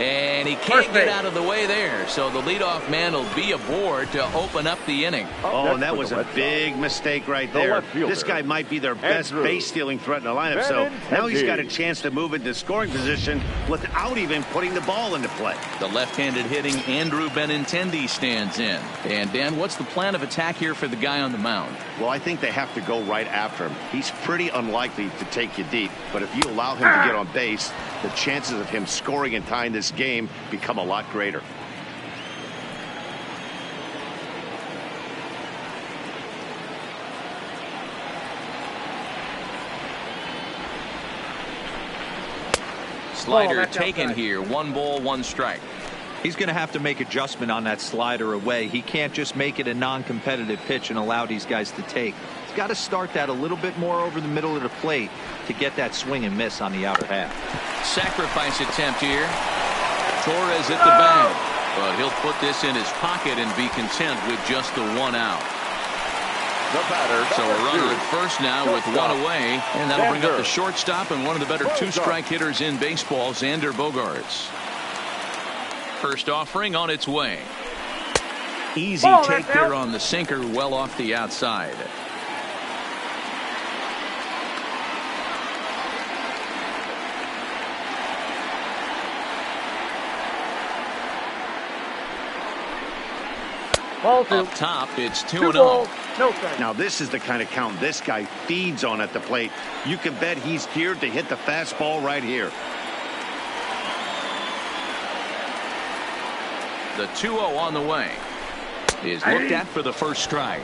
[SPEAKER 1] And he can't get out of the way there, so the leadoff man will be aboard to open up the inning.
[SPEAKER 2] Oh, and that was a big mistake right there. This guy might be their best base-stealing threat in the lineup, so now he's got a chance to move into scoring position without even putting the ball into play.
[SPEAKER 1] The left-handed hitting Andrew Benintendi stands in. And, Dan, what's the plan of attack here for the guy on the mound?
[SPEAKER 2] Well, I think they have to go right after him. He's pretty unlikely to take you deep, but if you allow him to get on base, the chances of him scoring and tying this game become a lot greater.
[SPEAKER 1] Slider taken here. 1 ball, 1 strike.
[SPEAKER 3] He's going to have to make adjustment on that slider away. He can't just make it a non-competitive pitch and allow these guys to take. He's got to start that a little bit more over the middle of the plate to get that swing and miss on the outer half. Sacrifice
[SPEAKER 1] attempt here. Torres at the bag, but he'll put this in his pocket and be content with just the 1 out. So a runner at first now with 1 away, and that'll bring up the shortstop and one of the better 2-strike hitters in baseball, Xander Bogaerts. First offering on its way. Easy take there on the sinker, well off the outside. Up top, it's 2-0.
[SPEAKER 2] Now this is the kind of count this guy feeds on at the plate. You can bet he's geared to hit the fastball right here.
[SPEAKER 1] The 2-0 on the way is looked at for the first strike.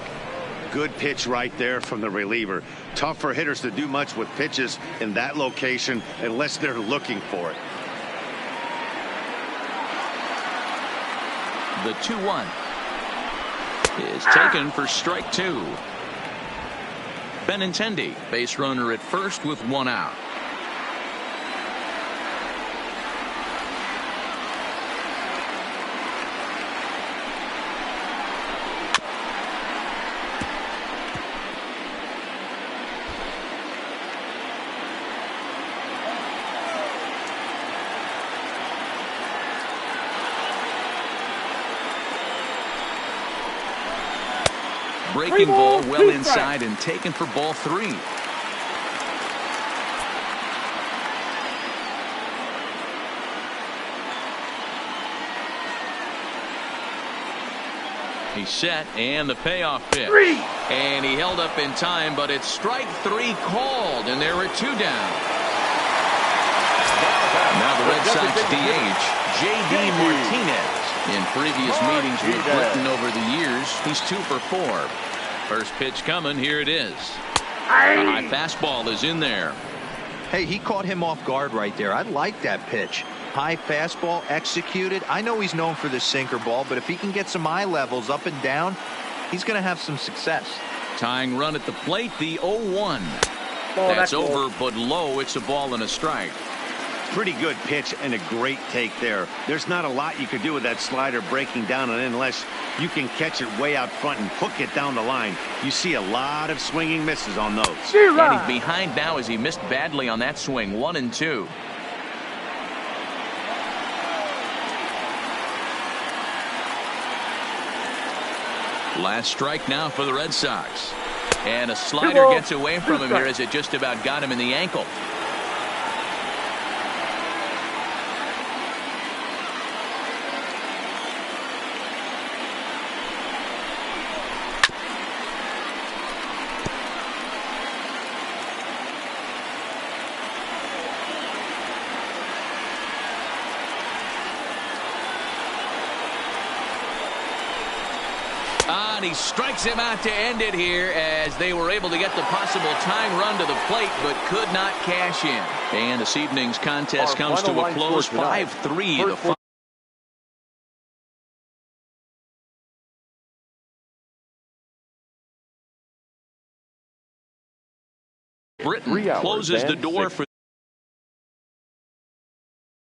[SPEAKER 2] Good pitch right there from the reliever. Tough for hitters to do much with pitches in that location unless they're looking for it.
[SPEAKER 1] The 2-1 is taken for strike 2. Benintendi, base runner at first with 1 out. Breaking ball well inside and taken for ball 3. He's set, and the payoff pitch. And he held up in time, but it's strike 3 called, and there are 2 down. Now the Red Sox DH, J.D. Martinez. In previous meetings with Britton over the years, he's 2 for 4. First pitch coming. Here it is. A high fastball is in there.
[SPEAKER 3] Hey, he caught him off guard right there. I like that pitch. High fastball executed. I know he's known for the sinker ball, but if he can get some eye levels up and down, he's going to have some success.
[SPEAKER 1] Tying run at the plate, the 0-1. That's over, but low. It's a ball and a strike.
[SPEAKER 2] Pretty good pitch and a great take there. There's not a lot you could do with that slider breaking down, and unless you can catch it way out front and hook it down the line, you see a lot of swinging misses on those.
[SPEAKER 1] And he's behind now as he missed badly on that swing. 1-2. Last strike now for the Red Sox. And a slider gets away from him here as it just about got him in the ankle. And he strikes him out to end it here as they were able to get the possible tying run to the plate but could not cash in. And this evening's contest comes to a close. 5-3. Britton closes the door for